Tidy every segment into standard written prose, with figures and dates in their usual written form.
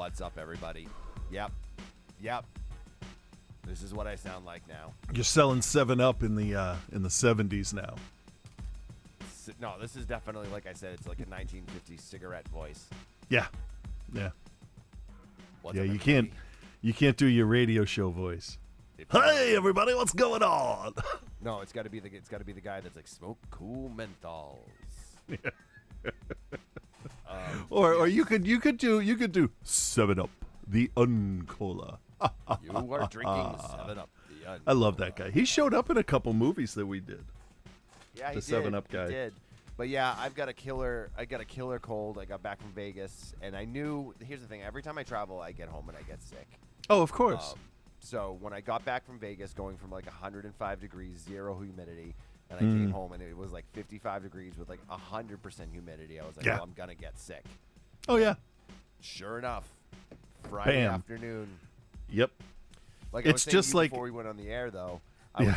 What's up, everybody? Yep. This is what I sound like now. You're selling 7-Up in the 70s now. No, this is definitely, like I said, it's like a 1950s cigarette voice. Yeah. What's Yeah, up, you everybody? can't do your radio show voice. Hey, everybody, what's going on? No, it's got to be the guy that's like smoke cool menthols. Or you could do 7-Up, the Uncola. You are drinking 7-Up. I love that guy. He showed up in a couple movies that we did. Yeah, he The did. 7-Up guy. He did. But yeah, I got a killer cold. I got back from Vegas, and I knew. Here's the thing: every time I travel, I get home and I get sick. Oh, of course. So when I got back from Vegas, going from like 105 degrees, zero humidity, and I came home and it was like 55 degrees with like 100% humidity, I was like, Yeah. well, I'm gonna get sick. Oh yeah. Sure enough, Friday Bam. afternoon. Yep. Like I was It's saying just to you like before we went on the air, though. I was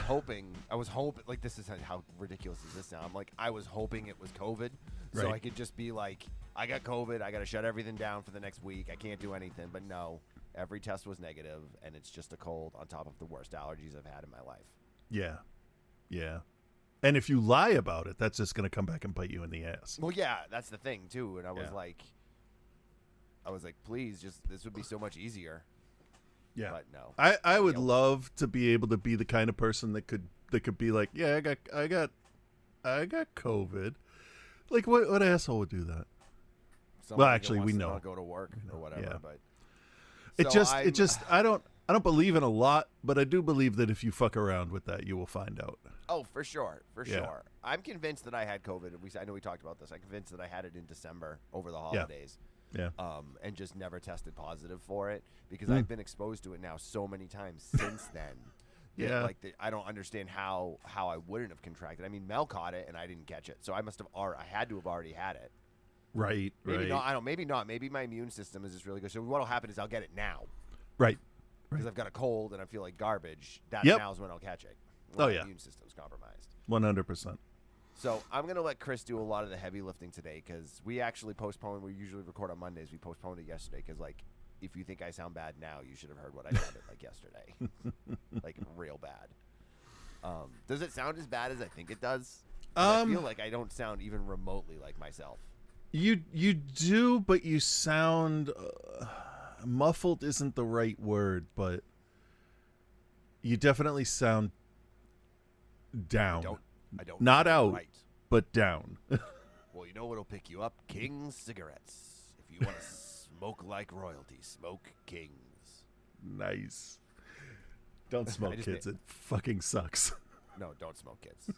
hoping, like, this is how ridiculous is this now? I'm like, I was hoping it was COVID, so Right. I could just be like, I got COVID, I got to shut everything down for the next week, I can't do anything. But no, every test was negative, and it's just a cold on top of the worst allergies I've had in my life. Yeah. And if you lie about it, that's just going to come back and bite you in the ass. Well, yeah, that's the thing, too. And I was Yeah. like, please, this would be so much easier. Yeah. But no. I would love to be able to be the kind of person that could be like, yeah, I got COVID. Like what asshole would do that? Someone Well, that actually, wants we to know. not go to work or whatever. Yeah. But It so just I don't believe in a lot, but I do believe that if you fuck around with that, you will find out. Oh, for sure. Yeah. Sure. I'm convinced that I had COVID. I know we talked about this. I'm convinced that I had it in December over the holidays. Yeah. And just never tested positive for it because I've been exposed to it now so many times since then. Yeah. Like I don't understand how I wouldn't have contracted. I mean, Mel caught it and I didn't catch it, so I must have. I had to have already had it. Right. Maybe right. not. I don't. Maybe not. Maybe my immune system is just really good. So what'll happen is I'll get it now Right. because I've got a cold and I feel like garbage. That Yep. now is when I'll catch it. When Oh, my yeah. immune system's compromised. 100%. So I'm going to let Chris do a lot of the heavy lifting today because we actually postponed. We usually record on Mondays. We postponed it yesterday because, like, if you think I sound bad now, you should have heard what I sounded like yesterday. Like, real bad. Does it sound as bad as I think it does? I feel like I don't sound even remotely like myself. You do, but you sound muffled isn't the right word, but you definitely sound down. I don't. Not think I'm out. Right. But down. Well, you know what'll pick you up? King's cigarettes. If you want to smoke like royalty, smoke King's. Nice. Don't smoke, just kids. It fucking sucks. No, don't smoke, kids.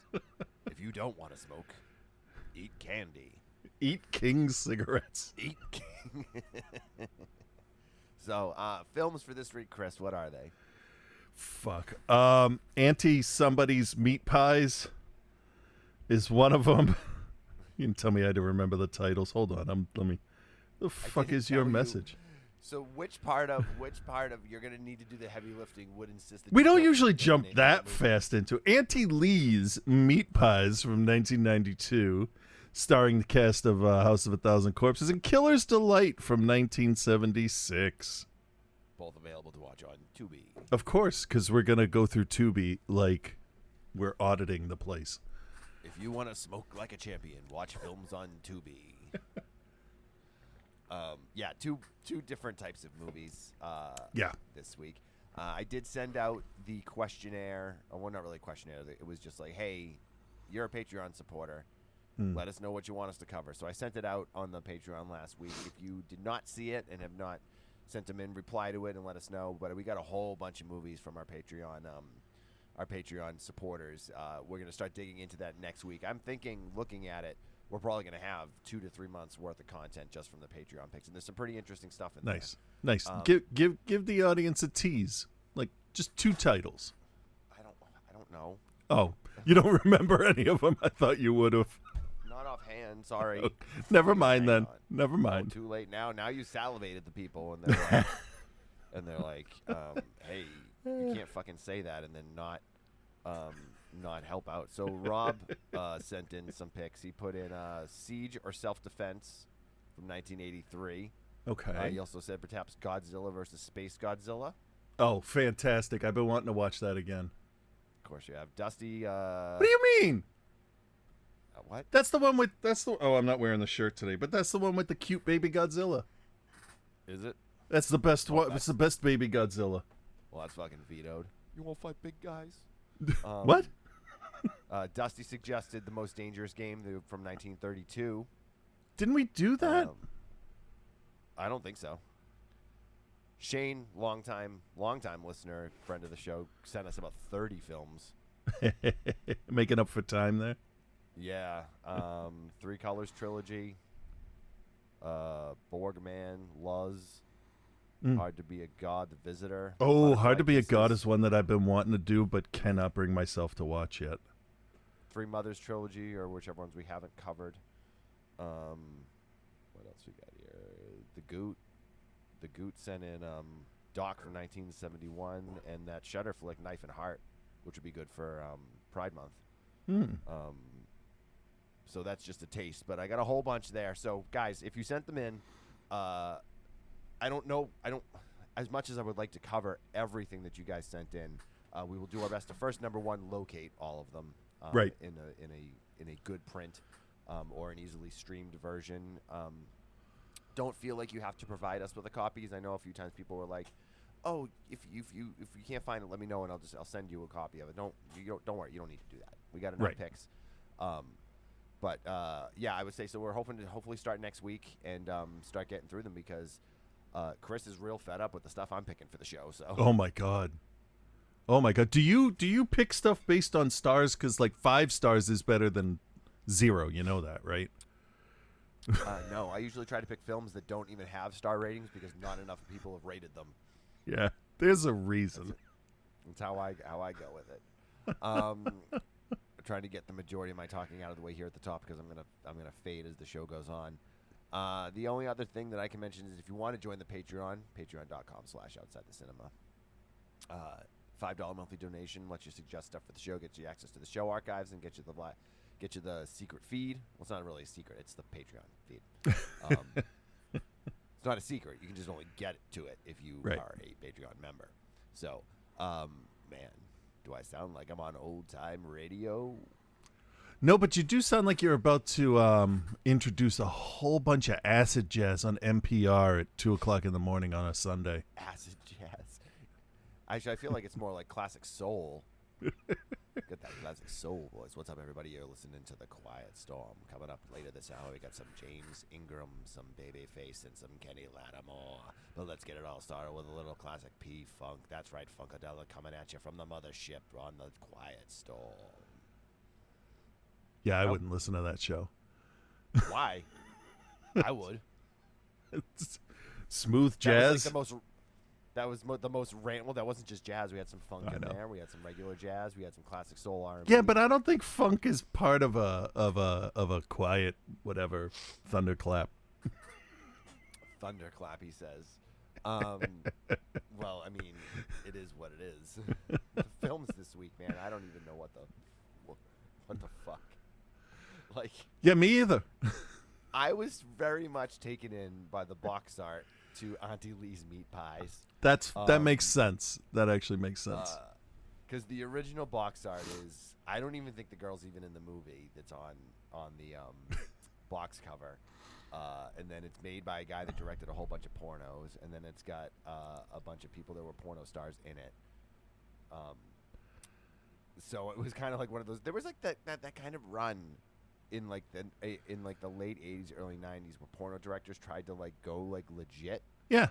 If you don't want to smoke, eat candy. Eat King's cigarettes. Eat King. So, films for this week, Chris, what are they? Fuck. Auntie somebody's meat pies is one of them. You can tell me I had to remember the titles. Hold on. Let me. The fuck didn't is your tell you. message? So, which part of you're gonna need to do the heavy lifting would insist that We you don't don't usually name jump the that movie? fast into Auntie Lee's Meat Pies from 1992, starring the cast of House of a Thousand Corpses, and Killer's Delight from 1976. Both available to watch on Tubi. Of course, because we're gonna go through Tubi like we're auditing the place. If you want to smoke like a champion, watch films on Tubi. Yeah, two different types of movies. Yeah. This week, I did send out the questionnaire. Well, not really a questionnaire. It was just like, hey, you're a Patreon supporter. Let us know what you want us to cover. So I sent it out on the Patreon last week. If you did not see it and have not sent them in, reply to it and let us know. But we got a whole bunch of movies from our Patreon supporters. We're going to start digging into that next week. I'm thinking, looking at it, we're probably going to have 2 to 3 months worth of content just from the Patreon picks, and there's some pretty interesting stuff in Nice. Give the audience a tease, like just 2 titles. there. I don't know. Oh, you don't remember any of them? I thought you would have. Not offhand. Sorry. Never mind Hang then. on. Never mind. Too late now. Now you salivated the people, and they're like, hey, you can't fucking say that and then not help out. So Rob sent in some picks. He put in Siege or Self-Defense from 1983. Okay. He also said perhaps Godzilla versus Space Godzilla. Oh, fantastic! I've been wanting to watch that again. Of course, you have Dusty. What do you mean? What? That's the one with Oh, I'm not wearing the shirt today, but that's the one with the cute baby Godzilla. Is it? That's the best one. That's- It's the best baby Godzilla. Well, that's fucking vetoed. You won't fight big guys. What? Dusty suggested the most dangerous game from 1932. Didn't we do that? I don't think so. Shane, longtime listener, friend of the show, sent us about 30 films. Making up for time there. Yeah. Three Colors Trilogy. Borgman, Luz. Hard to Be a God, The Visitor. Oh, Butterfly Hard to Be a God Kisses, is one that I've been wanting to do, but cannot bring myself to watch yet. Three Mothers Trilogy, or whichever ones we haven't covered. What else we got here? The Goot. The Goot sent in Doc from 1971, and that Shudder flick, Knife and Heart, which would be good for Pride Month. So that's just a taste, but I got a whole bunch there. So, guys, if you sent them in, I don't know. As much as I would like to cover everything that you guys sent in, we will do our best to first, number one, locate all of them. Right. In a good print, or an easily streamed version. Don't feel like you have to provide us with the copies. I know a few times people were like, "Oh, if you can't find it, let me know and I'll send you a copy of it." Don't worry, you don't need to do that. We got enough Right. picks. But yeah, I would say so. We're hoping to hopefully start next week and start getting through them because Chris is real fed up with the stuff I'm picking for the show. So. Oh my god. Do you pick stuff based on stars? Because like 5 stars is better than 0. You know that, right? No, I usually try to pick films that don't even have star ratings because not enough people have rated them. Yeah, there's a reason. That's how I go with it. Trying to get the majority of my talking out of the way here at the top because I'm gonna fade as the show goes on. The only other thing that I can mention is if you want to join the Patreon, patreon.com/outsidethecinema. $5 monthly donation lets you suggest stuff for the show, gets you access to the show archives, and get you the secret feed. Well, it's not really a secret; it's the Patreon feed. It's not a secret; you can just only get to it if you Right. are a Patreon member. So, man, do I sound like I'm on old time radio? No, but you do sound like you're about to introduce a whole bunch of acid jazz on NPR at 2:00 in the morning on a Sunday. Acid jazz. Actually, I feel like it's more like classic soul. Get that classic soul voice. What's up, everybody? You're listening to The Quiet Storm. Coming up later this hour, we got some James Ingram, some Babyface, and some Kenny Lattimore. But let's get it all started with a little classic P-Funk. That's right, Funkadella coming at you from the mothership on The Quiet Storm. Yeah, I wouldn't listen to that show. Why? I would. Smooth jazz. That was the most rant. Well, that wasn't just jazz. We had some funk in there. We had some regular jazz. We had some classic soul R&B. Yeah, but I don't think funk is part of a quiet whatever thunderclap. Thunderclap, he says. Well, I mean, it is what it is. The films this week, man. I don't even know what the fuck. Like. Yeah, me either. I was very much taken in by the box art to Auntie Lee's Meat Pies. That makes sense. That actually makes sense. Because the original box art is, I don't even think the girl's even in the movie that's on the box cover. And then it's made by a guy that directed a whole bunch of pornos, and then it's got a bunch of people that were porno stars in it. So it was kind of like one of those. There was like that kind of run in like the late 80s, early 90s, where porno directors tried to like go like legit. Yeah.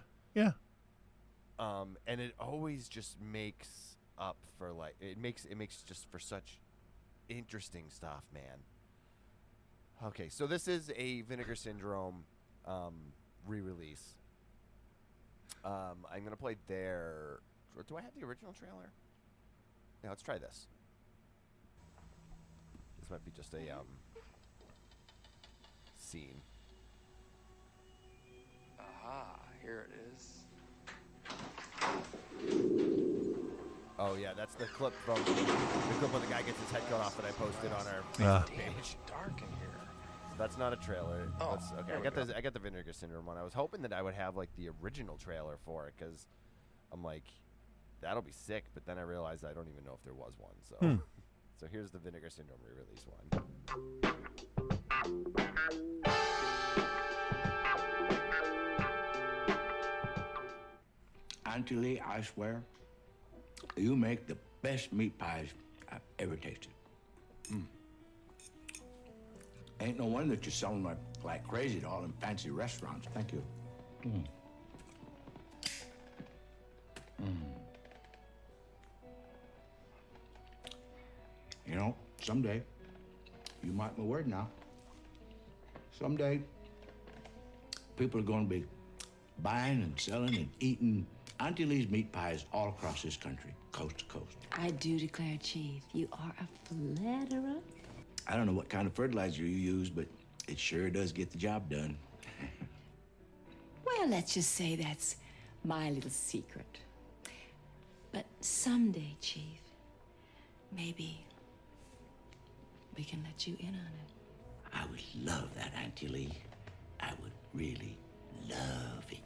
And it always just makes up for like it makes just for such interesting stuff, man. Okay, so this is a Vinegar Syndrome re-release. I'm gonna play their. Do I have the original trailer? Yeah, let's try this. This might be just a scene. Aha, here it is. Oh yeah, that's the clip from when the guy gets his head cut off that I posted on our Facebook page. Dark in here. That's not a trailer. Oh, Okay. here we go. I got the Vinegar Syndrome one. I was hoping that I would have like the original trailer for it because I'm like, that'll be sick. But then I realized I don't even know if there was one. So, so here's the Vinegar Syndrome re-release one. Auntie Lee, I swear, you make the best meat pies I've ever tasted. Ain't no wonder that you're selling like crazy to all them fancy restaurants. Thank you. You know, someday, you mark my word now, someday, people are going to be buying and selling and eating Auntie Lee's meat pies all across this country, coast to coast. I do declare, Chief, you are a flatterer. I don't know what kind of fertilizer you use, but it sure does get the job done. Well, let's just say that's my little secret. But someday, Chief, maybe we can let you in on it. I would love that, Auntie Lee. I would really love it.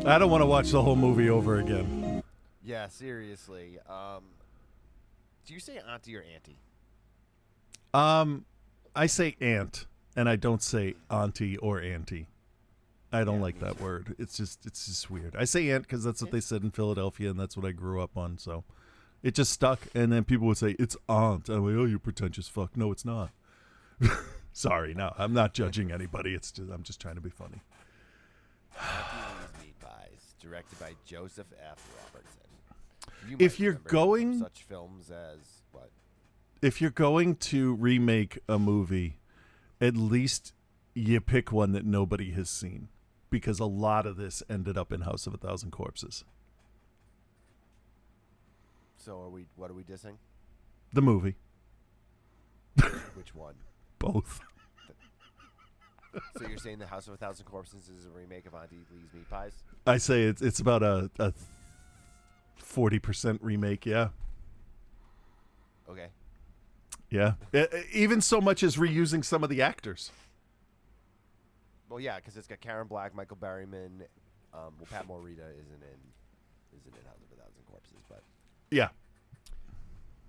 I don't want to watch the whole movie over again. Yeah, seriously. Do you say auntie or auntie? I say aunt, and I don't say auntie or auntie. I don't like that word. It's just weird. I say aunt because that's what they said in Philadelphia, and that's what I grew up on. So it just stuck. And then people would say it's aunt. I'm like, oh, you pretentious fuck. No, it's not. Sorry, no, I'm not judging anybody. I'm just trying to be funny. Auntie Lee's Meatpies, directed by Joseph F. Robertson. If you're going, such films as what? If you're going to remake a movie, at least you pick one that nobody has seen, because a lot of this ended up in House of a Thousand Corpses. So what are we dissing? The movie. Which one? Both. So you're saying the House of a Thousand Corpses is a remake of Auntie Lee's Meat Pies? I say it's about a 40% remake, yeah. Okay. Yeah. Even so much as reusing some of the actors. Well, yeah, because it's got Karen Black, Michael Berryman. Well, Pat Morita isn't in House of a Thousand Corpses, but yeah.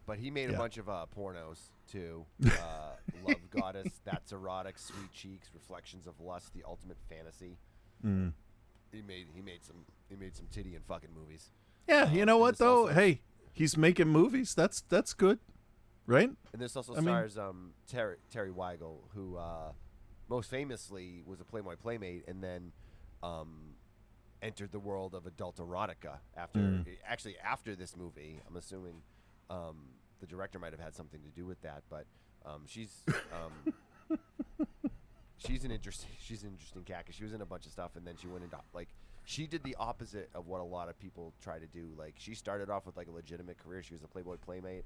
But he made a bunch of pornos too. Love Goddess, That's Erotic, Sweet Cheeks, Reflections of Lust, The Ultimate Fantasy. Mm. He made some titty and fucking movies. Yeah, you know what though? Hey, he's making movies. That's good, right? And this also stars Terry Weigel, who most famously was a Playboy Playmate, and then entered the world of adult erotica after this movie. I'm assuming the director might have had something to do with that, but she's an interesting cat, 'cause she was in a bunch of stuff, and then she went into she did the opposite of what a lot of people try to do. Like, she started off with like a legitimate career. She was a Playboy Playmate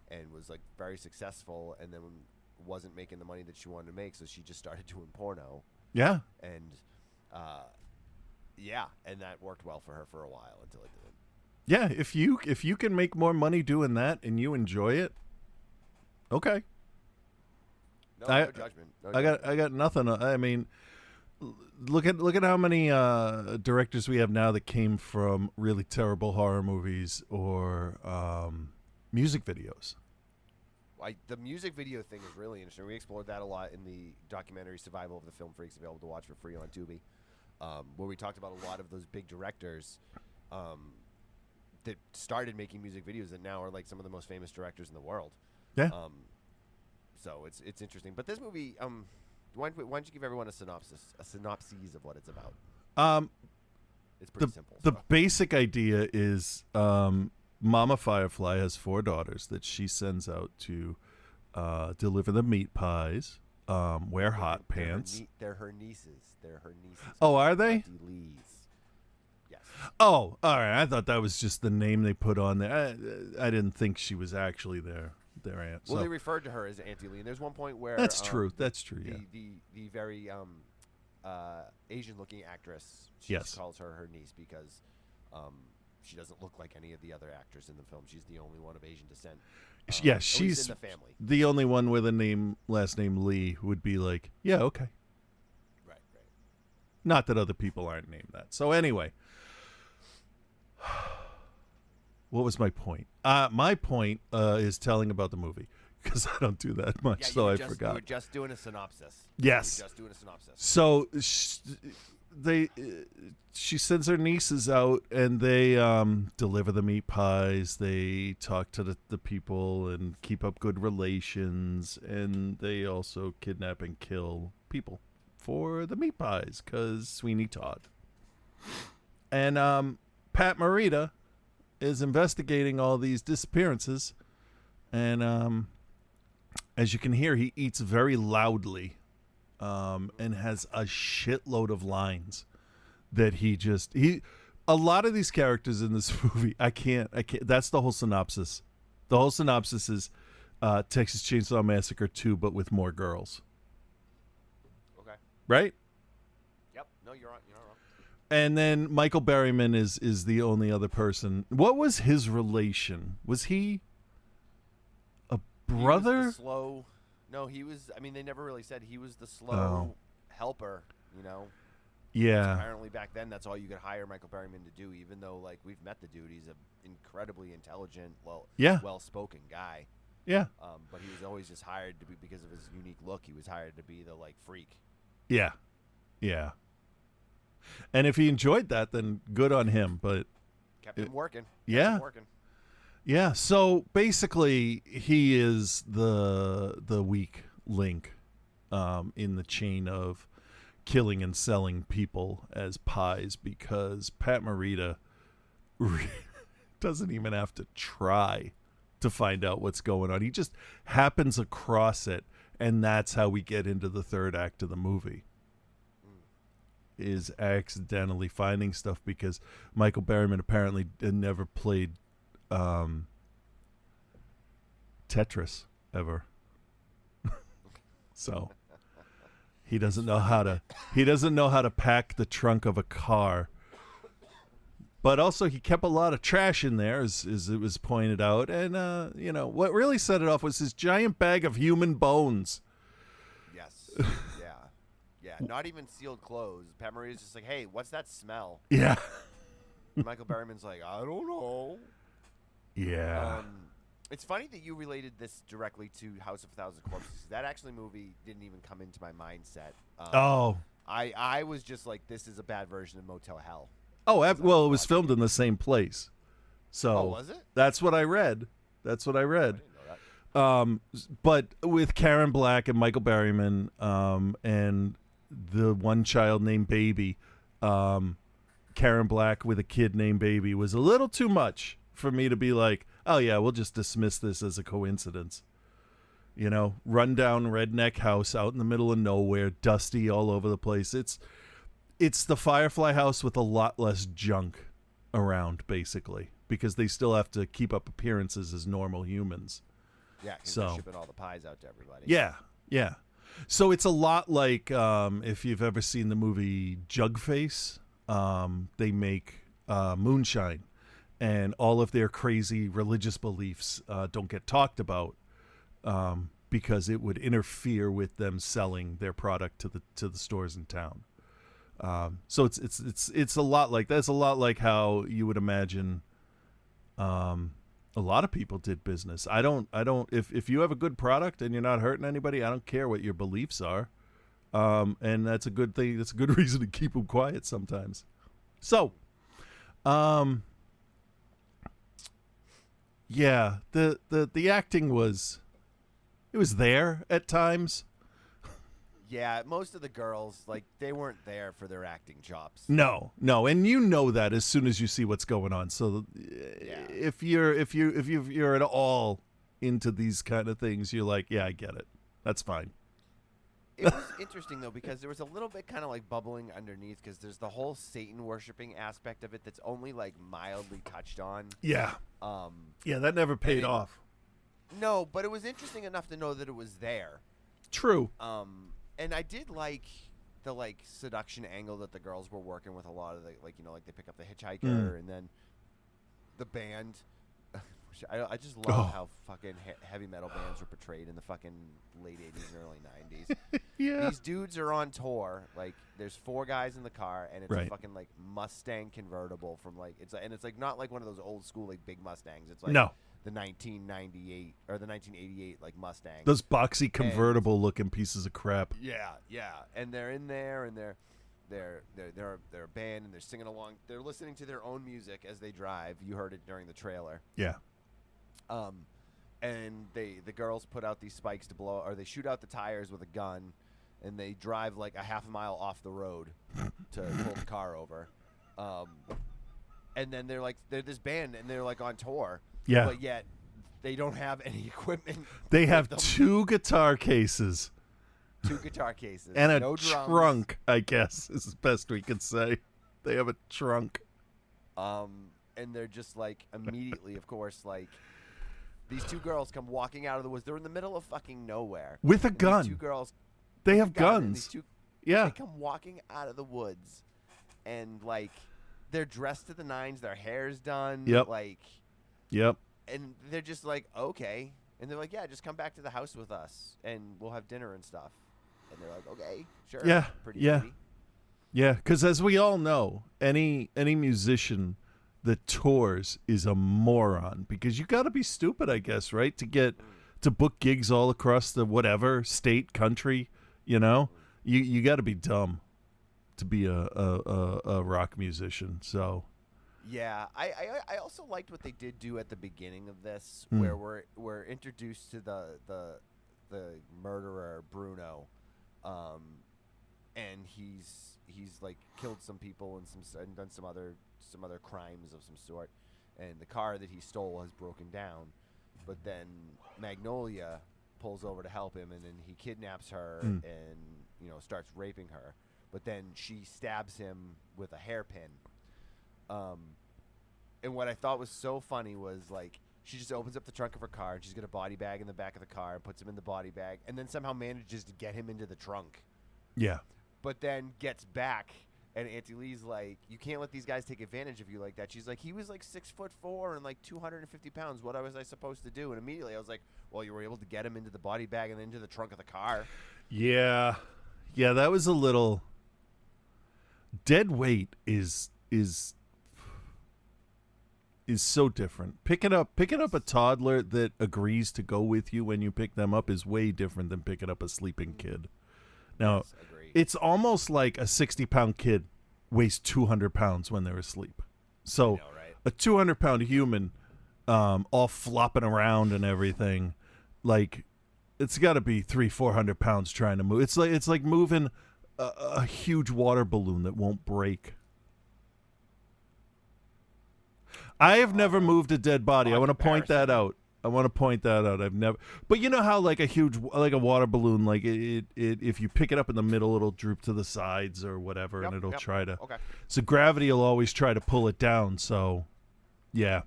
and was like very successful, and then wasn't making the money that she wanted to make, so she just started doing porno. Yeah. And and that worked well for her for a while until it didn't. Yeah, if you can make more money doing that and you enjoy it, okay. No judgment. I got nothing. I mean, look at how many directors we have now that came from really terrible horror movies or music videos. The music video thing is really interesting. We explored that a lot in the documentary Survival of the Film Freaks, available to watch for free on Tubi. where we talked about a lot of those big directors that started making music videos that now are like some of the most famous directors in the world. Yeah. So it's interesting. But this movie, why don't you give everyone a synopsis of what it's about? It's pretty simple. The so. basic idea is Mama Firefly has 4 daughters that she sends out to deliver the meat pies, wear hot pants. They're her nieces. Oh, are they? Auntie Lee's. Yes. Oh, all right. I thought that was just the name they put on there. I didn't think she was actually their aunt. Well, so. they referred to her as Auntie Lee, and there's one point where That's true. That's true. Yeah. The very Asian-looking actress. She Yes. calls her niece because she doesn't look like any of the other actors in the film. She's the only one of Asian descent. Yeah, at least she's in the family. the only one with a last name Lee would be like, yeah, okay. Right. Not that other people aren't named that. So anyway, what was my point? My point is telling about the movie because I don't do that much, Yeah, so I You forgot. were just doing a synopsis. Yes. You were just doing a synopsis. So she sends her nieces out, and they deliver the meat pies. They talk to the people and keep up good relations, and they also kidnap and kill people for the meat pies because Sweeney Todd. And Pat Morita is investigating all these disappearances, and as you can hear, he eats very loudly. And has a shitload of lines that a lot of these characters in this movie, I can't, that's the whole synopsis. The whole synopsis is Texas Chainsaw Massacre 2, but with more girls. Okay. Right? Yep. No, you're not wrong. And then Michael Berryman is the only other person. What was his relation? Was he a brother? He was the slow. No, he was. I mean, they never really said he was the slow helper. Yeah. Apparently, back then, that's all you could hire Michael Berryman to do. Even though, like, we've met the dude, he's an incredibly intelligent, well-spoken guy. Yeah. But he was always just hired to be because of his unique look. He was hired to be the freak. Yeah. And if he enjoyed that, then good on him. But Kept him working. Yeah, so basically he is the weak link in the chain of killing and selling people as pies because Pat Morita doesn't even have to try to find out what's going on. He just happens across it, and that's how we get into the third act of the movie. Is accidentally finding stuff because Michael Berryman apparently had never played Tetris ever. So he doesn't know how to pack the trunk of a car. But also he kept a lot of trash in there as it was pointed out, and what really set it off was his giant bag of human bones. Yes. Yeah. Not even sealed clothes. Pat Morita's just like, "Hey, what's that smell?" Yeah. Michael Berryman's like, "I don't know." Yeah. It's funny that you related this directly to House of a Thousand Corpses. That actually movie didn't even come into my mindset. I was just like, this is a bad version of Motel Hell. Oh, well, it was filmed in the same place. So was it? That's what I read. I didn't know that. But with Karen Black and Michael Berryman, and the one child named Baby, Karen Black with a kid named Baby was a little too much for me to be like, oh yeah, we'll just dismiss this as a coincidence. Rundown redneck house out in the middle of nowhere, dusty all over the place. It's the Firefly house with a lot less junk around, basically, because they still have to keep up appearances as normal humans. Yeah, because they're shipping all the pies out to everybody. Yeah. So it's a lot like if you've ever seen the movie Jugface, they make moonshine, and all of their crazy religious beliefs don't get talked about because it would interfere with them selling their product to the stores in town. So it's a lot like that's a lot like how you would imagine a lot of people did business. I don't if you have a good product and you're not hurting anybody, I don't care what your beliefs are. And that's a good thing. That's a good reason to keep them quiet sometimes. So, yeah, the acting was there at times. Yeah, most of the girls, like, they weren't there for their acting chops. No, and you know that as soon as you see what's going on. So if you're at all into these kind of things, you're like, yeah, I get it. That's fine. It was interesting, though, because there was a little bit kind of like bubbling underneath, because there's the whole Satan worshiping aspect of it that's only like mildly touched on. Yeah. Yeah, that never paid off. No, but it was interesting enough to know that it was there. True. And I did like the like seduction angle that the girls were working with. A lot of the like they pick up the hitchhiker and then the band. I just love how fucking heavy metal bands were portrayed in the fucking late 80s and early 90s. Yeah. These dudes are on tour. Like, there's 4 guys in the car, and it's a fucking like Mustang convertible from like it's like not like one of those old school like big Mustangs. It's like the 1998 or the 1988 like Mustang. Those boxy convertible looking pieces of crap. Yeah, and they're in there, and they're a band, and they're singing along. They're listening to their own music as they drive. You heard it during the trailer. Yeah. And the girls put out these spikes to blow, or they shoot out the tires with a gun, and they drive like a half a mile off the road to pull the car over. And then they're this band, and they're like on tour. Yeah. But yet they don't have any equipment. They have 2 guitar cases. 2 guitar cases. And a no drums. trunk, I guess, is the best we could say. They have a trunk. And they're just like immediately, of course, like these 2 girls come walking out of the woods. They're in the middle of fucking nowhere with a gun. These 2 girls, they have guns. They come walking out of the woods, and like they're dressed to the nines. Their hair's done. Yep. And they're just like, okay, and they're like, yeah, just come back to the house with us, and we'll have dinner and stuff. And they're like, okay, sure. Yeah. Pretty yeah. easy. Yeah, because as we all know, any musician that tours is a moron, because you got to be stupid, I guess, right, to get to book gigs all across the whatever state, country. You know, you got to be dumb to be a rock musician. So yeah, I also liked what they did do at the beginning of this, where we're introduced to the murderer Bruno, and he's like killed some people and done some other crimes of some sort, and the car that he stole has broken down, but then Magnolia pulls over to help him, and then he kidnaps her and starts raping her, but then she stabs him with a hairpin. And what I thought was so funny was like she just opens up the trunk of her car, and she's got a body bag in the back of the car and puts him in the body bag, and then somehow manages to get him into the trunk. yeah. But then gets back, and Auntie Lee's like, you can't let these guys take advantage of you like that. She's like, he was like 6'4" and like 250 pounds. What was I supposed to do? And immediately I was like, well, you were able to get him into the body bag and into the trunk of the car. Yeah, that was a little. Dead weight is so different. Picking up a toddler that agrees to go with you when you pick them up is way different than picking up a sleeping kid. Now, Yes, agreed. It's almost like a 60-pound kid weighs 200 pounds when they're asleep. So I know, right? a 200-pound human, all flopping around and everything, like it's got to be 300-400 pounds trying to move. It's like moving a huge water balloon that won't break. I have never moved a dead body. I want to point that out. I've never. But you know how like a water balloon, like it if you pick it up in the middle, it'll droop to the sides or whatever, and it'll try to. Okay. So gravity will always try to pull it down. So, yeah,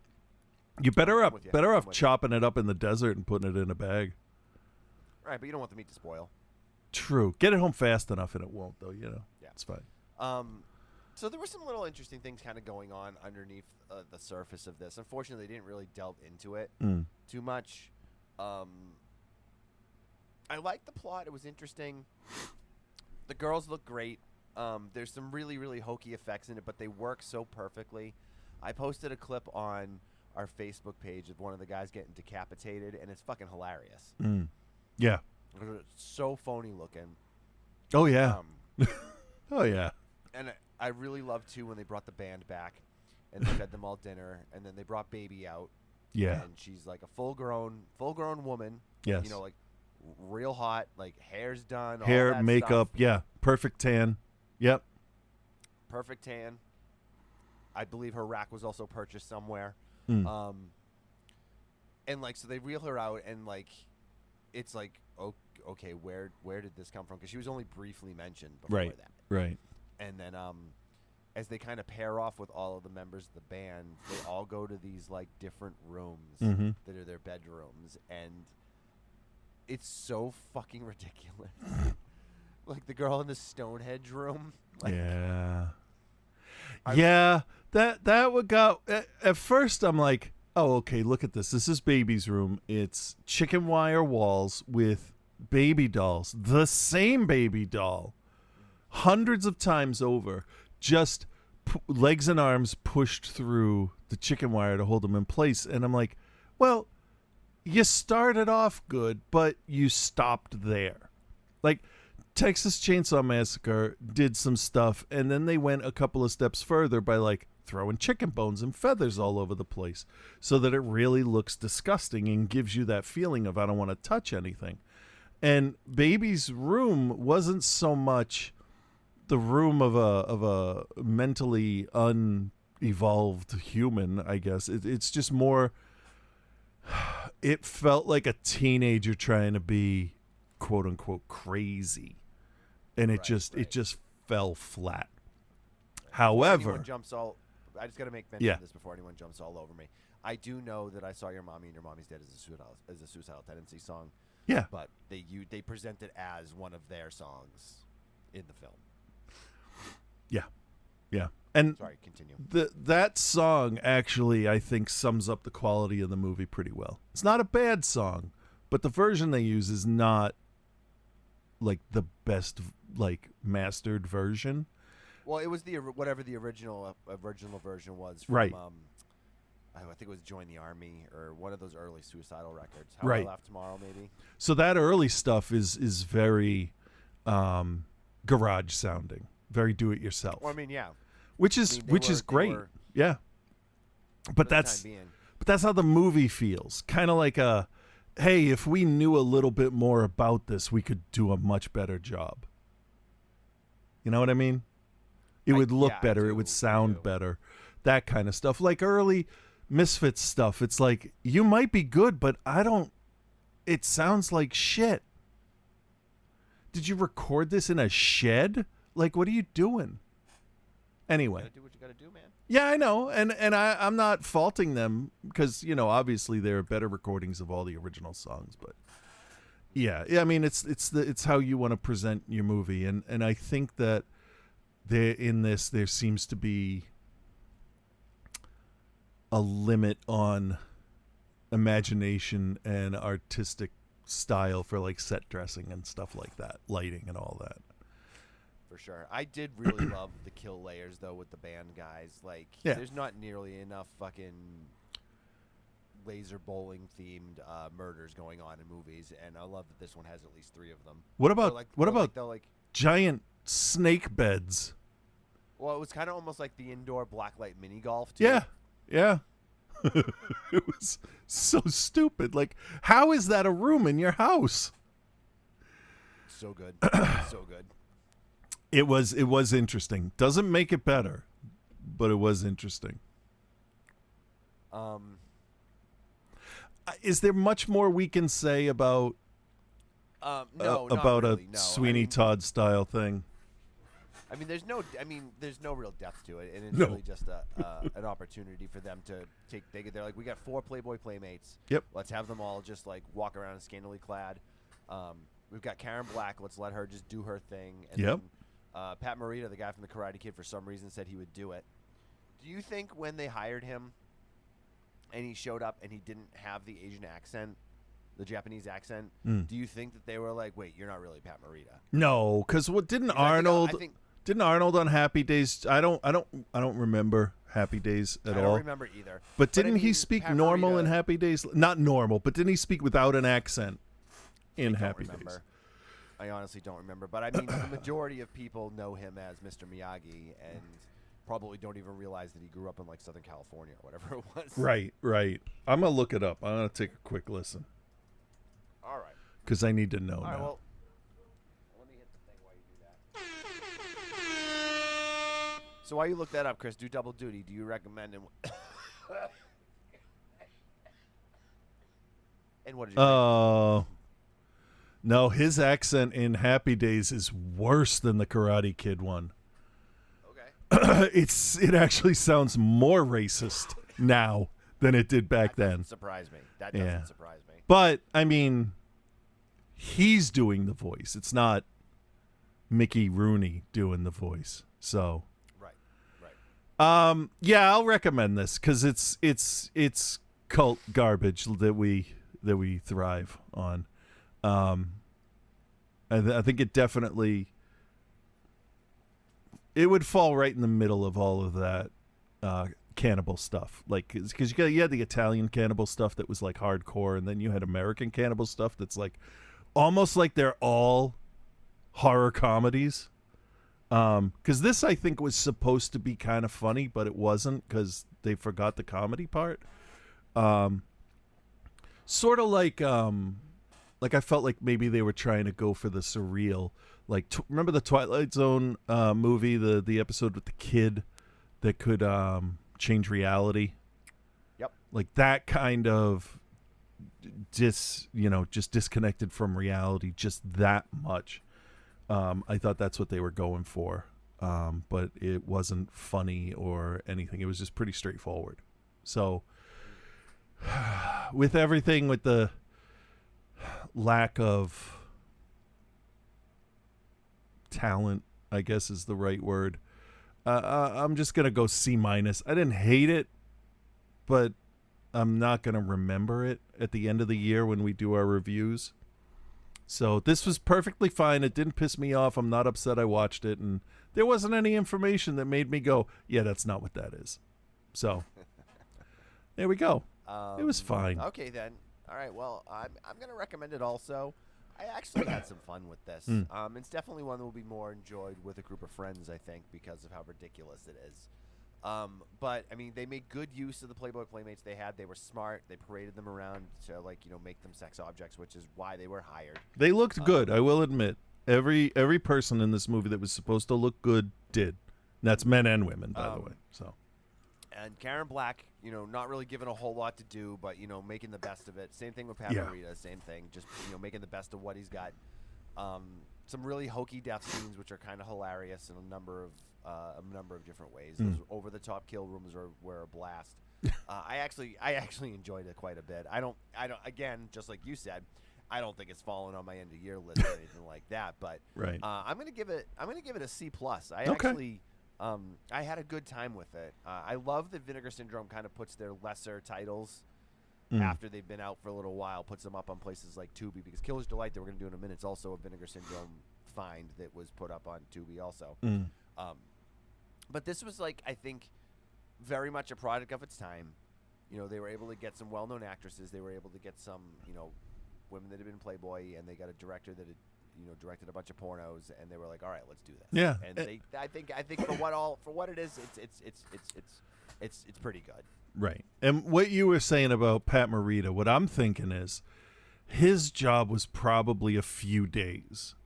you better off chopping it up in the desert and putting it in a bag. Right, but you don't want the meat to spoil. True. Get it home fast enough, and it won't, though. You know. Yeah. It's fine. So there were some little interesting things kind of going on underneath the surface of this. Unfortunately, they didn't really delve into it too much. I liked the plot. It was interesting. The girls look great. There's some really, really hokey effects in it, but they work so perfectly. I posted a clip on our Facebook page of one of the guys getting decapitated, and it's fucking hilarious. Yeah. It's so phony looking. Oh yeah. Um, Oh yeah. and I really loved too when they brought the band back, and they fed them all dinner, and then they brought baby out. Yeah. And she's like a full grown woman. Yes. You know, like real hot, like hair's done, all Hair, that makeup, stuff. yeah. Perfect tan. Yep. Perfect tan. I believe her rack was also purchased somewhere. Mm. And like, so they reel her out, and like, it's like, okay, where did this come from? Because she was only briefly mentioned before Right. that. Right. And then, as they kind of pair off with all of the members of the band, they all go to these like different rooms Mhm. that are their bedrooms, and it's so fucking ridiculous. Like the girl in the Stonehenge room. Like, Yeah. Yeah, that would go. At first, I'm like, oh, okay, look at this. This is baby's room. It's chicken wire walls with baby dolls, the same baby doll, hundreds of times over, just legs and arms pushed through the chicken wire to hold them in place. And I'm like, well, you started off good, but you stopped there. Like, Texas Chainsaw Massacre did some stuff, and then they went a couple of steps further by like throwing chicken bones and feathers all over the place so that it really looks disgusting and gives you that feeling of I don't want to touch anything. And baby's room wasn't so much the room of a mentally unevolved human, I guess. It's just more, it felt like a teenager trying to be quote unquote crazy. And it just fell flat. However, anyone jumps all, I just got to make mention Yeah. of this before anyone jumps all over me. I do know that I Saw Your Mommy and Your Mommy's Dead as a suicidal tendency song, yeah, but they present it as one of their songs in the film. yeah. And Sorry, continue. that song actually, I think, sums up the quality of the movie pretty well. It's not a bad song, but the version they use is not like the best, like mastered version. Well, it was whatever the original version was. From, Right. I think it was Join the Army or one of those early suicidal records. How Right. I Laugh Tomorrow, maybe. So that early stuff is very garage sounding, very do it yourself. Well, I mean, yeah. Which is I mean, they great. were, Yeah. for But the that's time being. but that's how the movie feels. Kind of like a, hey, if we knew a little bit more about this, we could do a much better job. You know what I mean? It would look yeah, I better. It do, would I sound do. better. That kind of stuff. Like early Misfits stuff. It's like, you might be good, but it sounds like shit. Did you record this in a shed? Like, what are you doing? Anyway. You gotta do what you gotta do, man. Yeah, I know, and I'm not faulting them because obviously there are better recordings of all the original songs, but yeah. I mean it's how you want to present your movie, and I think that there seems to be a limit on imagination and artistic style for like set dressing and stuff like that, lighting and all that. For sure. I did really love the kill layers, though, with the band guys. Like, Yeah. there's not nearly enough fucking laser bowling themed murders going on in movies, and I love that this one has at least 3 of them. What about they'll like giant snake beds? well, it was kind of almost like the indoor blacklight mini golf too. Yeah. It was so stupid. Like, how is that a room in your house? So good. So good. It was interesting. Doesn't make it better, but it was interesting. Is there much more we can say about No, not about really, a no. Sweeney Todd style thing? I mean, there's no real depth to it, and it's No. really just an opportunity for them to take. They're like, we got 4 Playboy playmates. Yep. Let's have them all just like walk around scantily clad. We've got Karen Black. Let's let her just do her thing. And Yep. Then, Pat Morita, the guy from the Karate Kid, for some reason said he would do it. Do you think when they hired him, and he showed up and he didn't have the Asian accent, the Japanese accent, do you think that they were like, wait, you're not really Pat Morita? No, because what didn't I Arnold? think Didn't Arnold on Happy Days? I don't remember Happy Days at I all. don't remember either. But I didn't he mean, speak Pat normal in Morita- Happy Days? Not normal, but didn't he speak without an accent in I don't Happy remember. Days? I honestly don't remember. But I mean, the majority of people know him as Mr. Miyagi, and probably don't even realize that he grew up in like Southern California or whatever it was. Right. I'm gonna look it up. I'm gonna take a quick listen All right. because I need to know All right. now. Well, let me hit the thing while you do that. So while you look that up, Chris, do double duty. Do you recommend and and what did you? Oh. No, his accent in Happy Days is worse than the Karate Kid one. Okay. It actually sounds more racist now than it did back That then. doesn't surprise me. That doesn't Yeah. surprise me. But I mean, he's doing the voice. It's not Mickey Rooney doing the voice. So, Right. yeah, I'll recommend this because it's cult garbage that we thrive on. I think it definitely it would fall right in the middle of all of that cannibal stuff, like because you had the Italian cannibal stuff that was like hardcore, and then you had American cannibal stuff that's like almost like they're all horror comedies. Because this I think was supposed to be kind of funny, but it wasn't because they forgot the comedy part. Sort of like I felt like maybe they were trying to go for the surreal. Like, remember the Twilight Zone movie, the episode with the kid that could change reality? Yep. Like that kind of just disconnected from reality just that much. I thought that's what they were going for. But it wasn't funny or anything. It was just pretty straightforward. So with everything, with the lack of talent, I guess is the right word, I'm just gonna go C-. I didn't hate it, but I'm not gonna remember it at the end of the year when we do our reviews. So this was perfectly fine. It didn't piss me off. I'm not upset I watched it, and there wasn't any information that made me go, yeah, that's not what that is. So there we go. It was fine. Okay, then. All right. Well, I'm going to recommend it also. I actually had some fun with this. It's definitely one that will be more enjoyed with a group of friends, I think, because of how ridiculous it is. But, I mean, they made good use of the Playboy Playmates they had. They were smart. They paraded them around to, like, make them sex objects, which is why they were hired. They looked good, I will admit. Every person in this movie that was supposed to look good did. And that's men and women, by the way. So. And Karen Black, not really given a whole lot to do, but, making the best of it. Same thing with Pat Morita, same thing. Just, making the best of what he's got. Some really hokey death scenes, which are kind of hilarious in a number of different ways. Those over-the-top kill rooms were a blast. I actually enjoyed it quite a bit. I don't. Again, just like you said, I don't think it's fallen on my end of year list or anything like that. But right. I'm gonna give it a C+. I had a good time with it. I love that Vinegar Syndrome kind of puts their lesser titles after they've been out for a little while, puts them up on places like Tubi, because Killer's Delight that we're going to do in a minute is also a Vinegar Syndrome find that was put up on Tubi also. But this was, like, I think, very much a product of its time. They were able to get some well-known actresses. They were able to get some, women that had been Playboy, and they got a director that had directed a bunch of pornos, and they were like, "All right, let's do this." Yeah, and I think for what it is, it's pretty good. Right. And what you were saying about Pat Morita, what I'm thinking is, his job was probably a few days,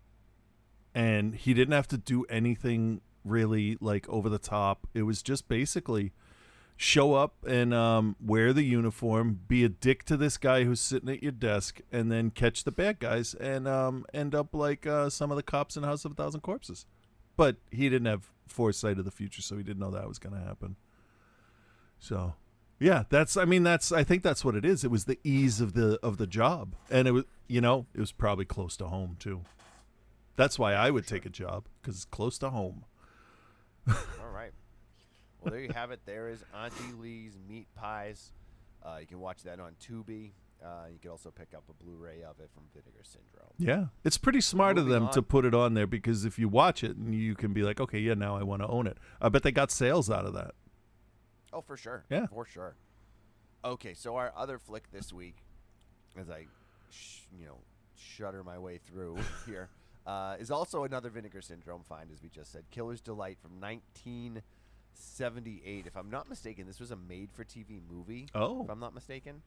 and he didn't have to do anything really like over the top. It was just basically show up and wear the uniform, be a dick to this guy who's sitting at your desk, and then catch the bad guys and end up like some of the cops in House of a Thousand Corpses. But he didn't have foresight of the future, so he didn't know that was going to happen. So, yeah, I think that's what it is. It was the ease of the job, and it was it was probably close to home too. That's why I would take a job, because it's close to home. All right. Well, there you have it. There is Auntie Lee's Meat Pies. You can watch that on Tubi. You can also pick up a Blu-ray of it from Vinegar Syndrome. Yeah. It's pretty smart of Moving them on. to put it on there, because if you watch it, and you can be like, okay, yeah, now I want to own it. I bet they got sales out of that. Oh, for sure. Yeah. For sure. Okay, so our other flick this week, as I, shudder my way through here, is also another Vinegar Syndrome find, as we just said. Killer's Delight from 1978. If I'm not mistaken, this was a made-for-TV movie. Oh. If I'm not mistaken.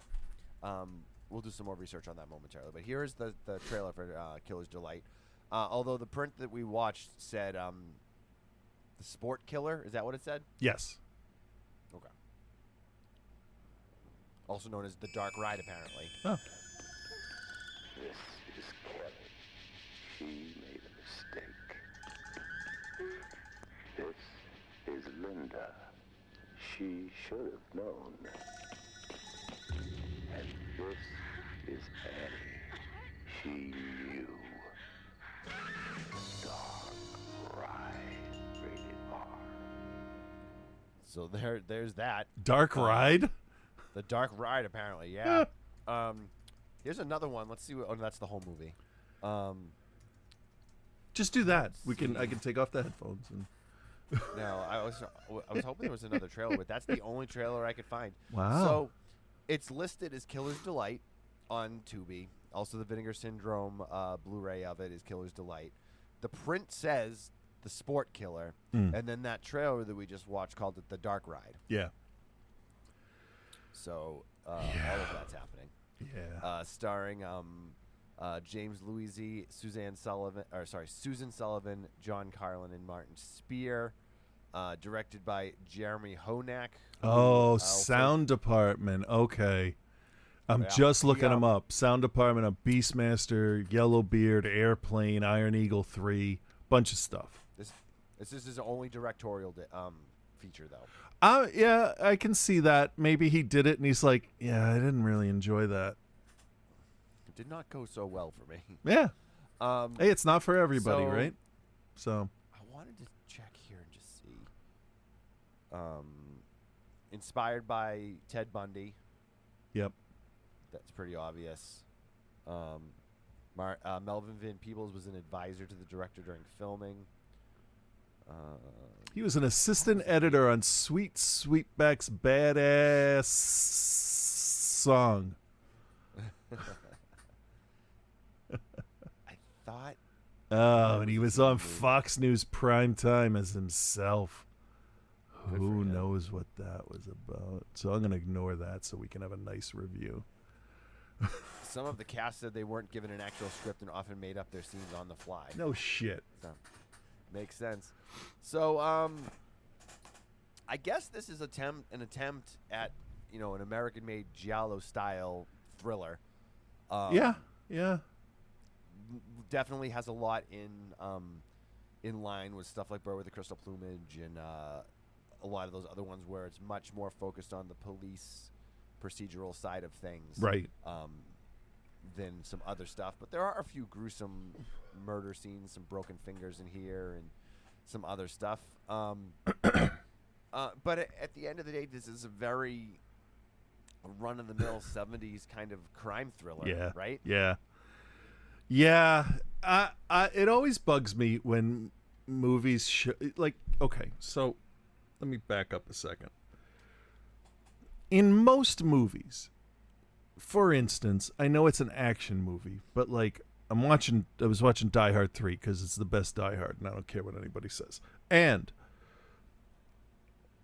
We'll do some more research on that momentarily. But here is the trailer for Killer's Delight. Although the print that we watched said the Sport Killer. Is that what it said? Yes. Okay. Also known as the Dark Ride, apparently. Oh. This is Kelly. She made a mistake. This is Linda. She should have known. And this is Annie. She knew. Dark Ride, rated R. So there's that. Dark Ride? The Dark Ride, apparently, yeah. Here's another one. Let's see. Oh, that's the whole movie. Just do that. I can take off the headphones. And No, I was hoping there was another trailer, but that's the only trailer I could find. Wow. So it's listed as Killer's Delight on Tubi. Also, the Vinegar Syndrome Blu-ray of it is Killer's Delight. The print says the Sport Killer, and then that trailer that we just watched called it the Dark Ride. yeah. So all of that's happening. Yeah. Starring James Louisi, Susan Sullivan, John Carlin, and Martin Spear. Directed by Jeremy Honak. Oh, sound department. Okay. I'm just looking them up. Sound department of Beastmaster, Yellowbeard, Airplane, Iron Eagle 3, bunch of stuff. This is his only directorial feature, though. Yeah, I can see that. Maybe he did it and he's like, yeah, I didn't really enjoy that. It did not go so well for me. Yeah. Um, Hey, it's not for everybody, so- right? So, I wanted to check here and just see. Inspired by Ted Bundy. yep. That's pretty obvious. Melvin Van Peebles was an advisor to the director during filming. He was an assistant editor on Sweet Sweetback's Badass Song. I thought. Oh, and he was on Fox News Primetime as himself. Good Who for him. knows what that was about? So I'm going to ignore that so we can have a nice review. Some of the cast said they weren't given an actual script and often made up their scenes on the fly. No shit. So, makes sense. So, I guess this is an attempt at, an American-made giallo-style thriller. Yeah. Definitely has a lot in line with stuff like Bird with the Crystal Plumage and a lot of those other ones where it's much more focused on the police procedural side of things, Right. Than some other stuff. But there are a few gruesome murder scenes, some broken fingers in here, and some other stuff. But at the end of the day, this is a very run-of-the-mill 70s kind of crime thriller, Yeah. right? Yeah. Yeah. It always bugs me when movies okay, so let me back up a second. In most movies, for instance, I know it's an action movie, but I was watching Die Hard 3 because it's the best Die Hard, and I don't care what anybody says. And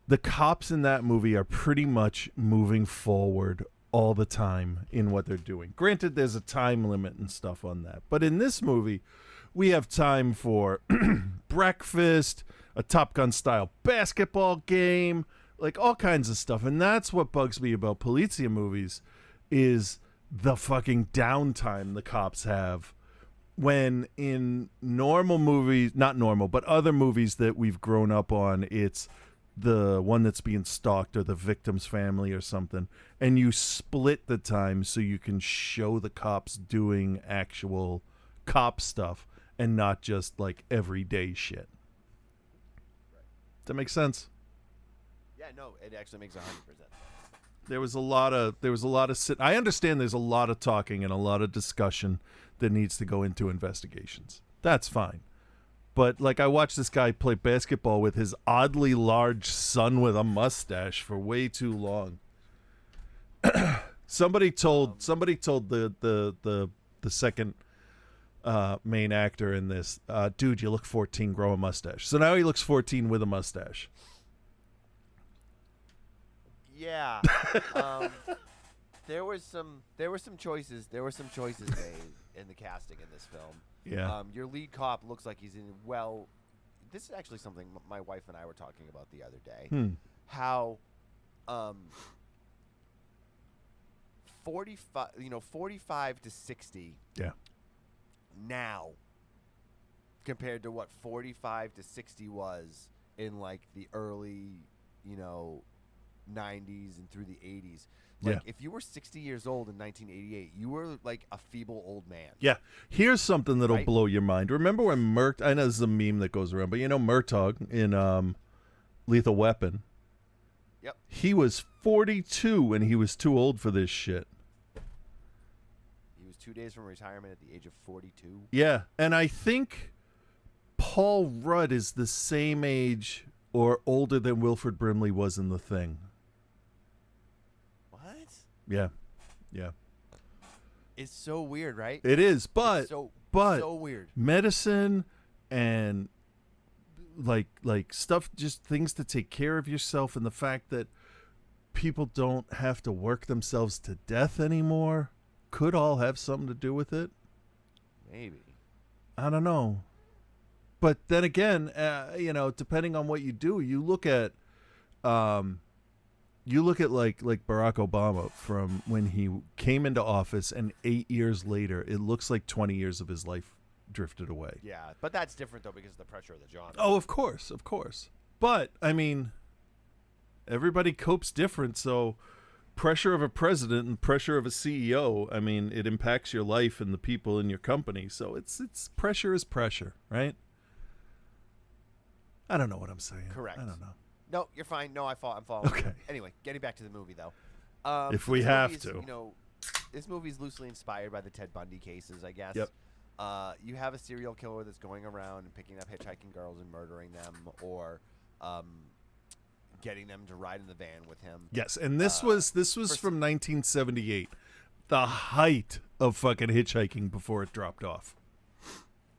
the cops in that movie are pretty much moving forward all the time in what they're doing. Granted, there's a time limit and stuff on that. But in this movie, we have time for breakfast, a Top Gun style basketball game, all kinds of stuff. And that's what bugs me about Polizia movies is the fucking downtime the cops have when in normal movies, not normal, but other movies that we've grown up on, it's the one that's being stalked or the victim's family or something, and you split the time so you can show the cops doing actual cop stuff and not just everyday shit. Does that make sense? Yeah, no, it actually makes 100%. There was a lot of I understand there's a lot of talking and a lot of discussion that needs to go into investigations. That's fine. But I watched this guy play basketball with his oddly large son with a mustache for way too long. somebody told the second main actor in this, dude, you look 14, grow a mustache. So now he looks 14 with a mustache. Yeah. There were some choices made in the casting in this film. Yeah. Your lead cop looks like he's in this is actually something my wife and I were talking about the other day. How 45 to 60 Yeah. now compared to what 45 to 60 was in like the early, 90s and through the 80s. Like, if you were 60 years old in 1988, you were like a feeble old man. Yeah. Here's something that'll Right? blow your mind. Remember when I know this is a meme that goes around, but Murtaugh in Lethal Weapon, Yep. he was 42 and he was too old for this shit. He was 2 days from retirement at the age of 42. Yeah. And I think Paul Rudd is the same age or older than Wilford Brimley was in The Thing. What? Yeah. Yeah. It's so weird, right? It is, but It's so weird. medicine and like stuff, just things to take care of yourself, and the fact that people don't have to work themselves to death anymore could all have something to do with it. Maybe. I don't know. But then again, depending on what you do, you look at like Barack Obama from when he came into office, and 8 years later, it looks like 20 years of his life drifted away. Yeah, but that's different though because of the pressure of the genre. Oh, of course. But I mean, everybody copes different. So pressure of a president and pressure of a CEO, I mean, it impacts your life and the people in your company. So it's pressure is pressure, right? I don't know what I'm saying. Correct. I don't know. No, you're fine. No, I'm following. Okay. You. Anyway, getting back to the movie though. If we this have movie is, to. This movie is loosely inspired by the Ted Bundy cases, I guess. Yep. You have a serial killer that's going around and picking up hitchhiking girls and murdering them, or getting them to ride in the van with him. Yes, and this was from 1978, the height of fucking hitchhiking before it dropped off.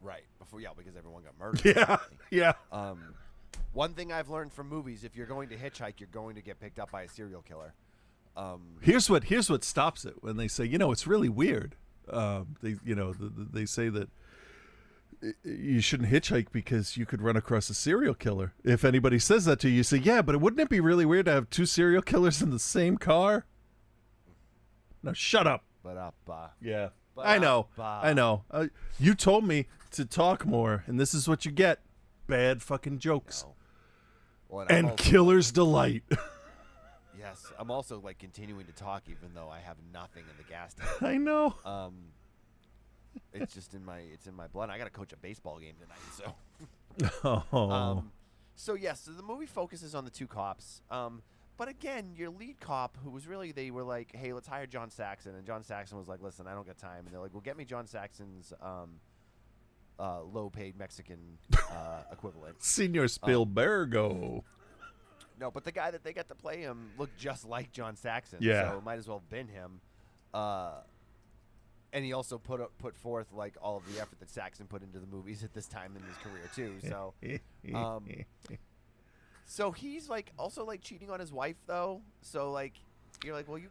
Right. Because everyone got murdered. Yeah, yeah. One thing I've learned from movies: if you're going to hitchhike, you're going to get picked up by a serial killer. Here's what stops it when they say, it's really weird. They say that you shouldn't hitchhike because you could run across a serial killer. If anybody says that to you, you say, yeah, but wouldn't it be really weird to have two serial killers in the same car? No, shut up. Yeah, I know. You told me to talk more, and this is what you get. Bad fucking jokes. Well, and also, killer's delight. Yes, I'm also like continuing to talk even though I have nothing in the gas tank. I know. It's just in my blood. I got to coach a baseball game tonight, so. So the movie focuses on the two cops. But again, your lead cop, who was really, they were like, hey, let's hire John Saxon, and John Saxon was like, listen, I don't got time, and they're like, well, get me John Saxon's low-paid Mexican equivalent. Senor Spielbergo. No, but the guy that they got to play him looked just like John Saxon. Yeah. So it might as well have been him. And he also put forth like all of the effort that Saxon put into the movies at this time in his career too. So, so he's like also like cheating on his wife though. So like you're like, well, you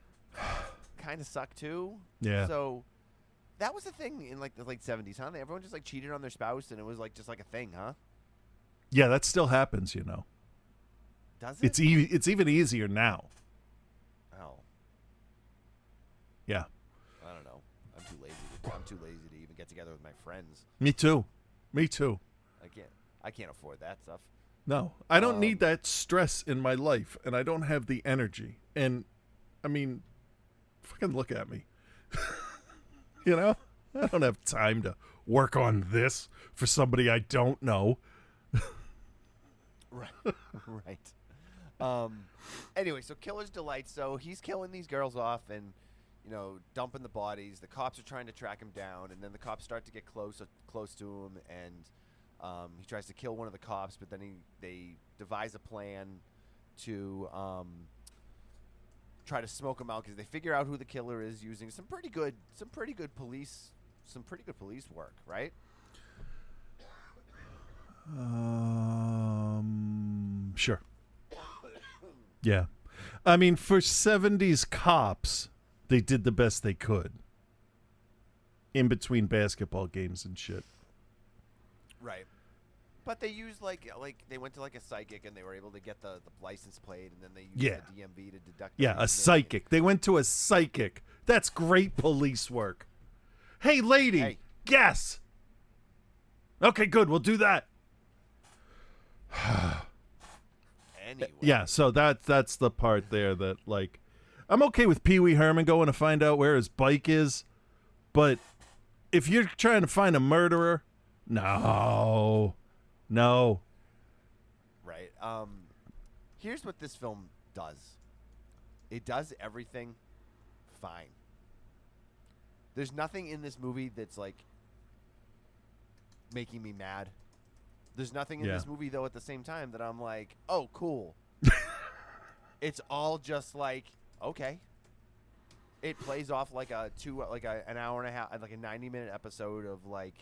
kind of suck too. Yeah. So that was the thing in like the late 70s, huh? Everyone just like cheated on their spouse, and it was like just like a thing, huh? Yeah, that still happens, Does it? It's even easier now. Oh. Yeah. I don't know. I'm too lazy to even get together with my friends. Me too. I can't afford that stuff. No, I don't need that stress in my life, and I don't have the energy. And I mean, fucking look at me. I don't have time to work on this for somebody I don't know. Right. Anyway, so killer's delight. So he's killing these girls off and, dumping the bodies. The cops are trying to track him down, and then the cops start to get close to him, and he tries to kill one of the cops, but then they devise a plan to try to smoke him out because they figure out who the killer is using some pretty good police some pretty good police work, right? Sure. Yeah. I mean, for 70s cops, they did the best they could. In between basketball games and shit. Right. But they used like they went to like a psychic and they were able to get the license plate, and then they used the DMV to deduct. Yeah, a psychic. They went to a psychic. That's great police work. Hey, lady, guess. Okay, good. We'll do that. Anyway. Yeah, so that's the part there that, like, I'm okay with Pee Wee Herman going to find out where his bike is, but if you're trying to find a murderer, no. Right. Here's what this film does. It does everything fine. There's nothing in this movie that's like making me mad. There's nothing in this movie though at the same time that I'm like, oh, cool. It's all just like, okay. It plays off like an hour and a half, like a 90-minute episode of like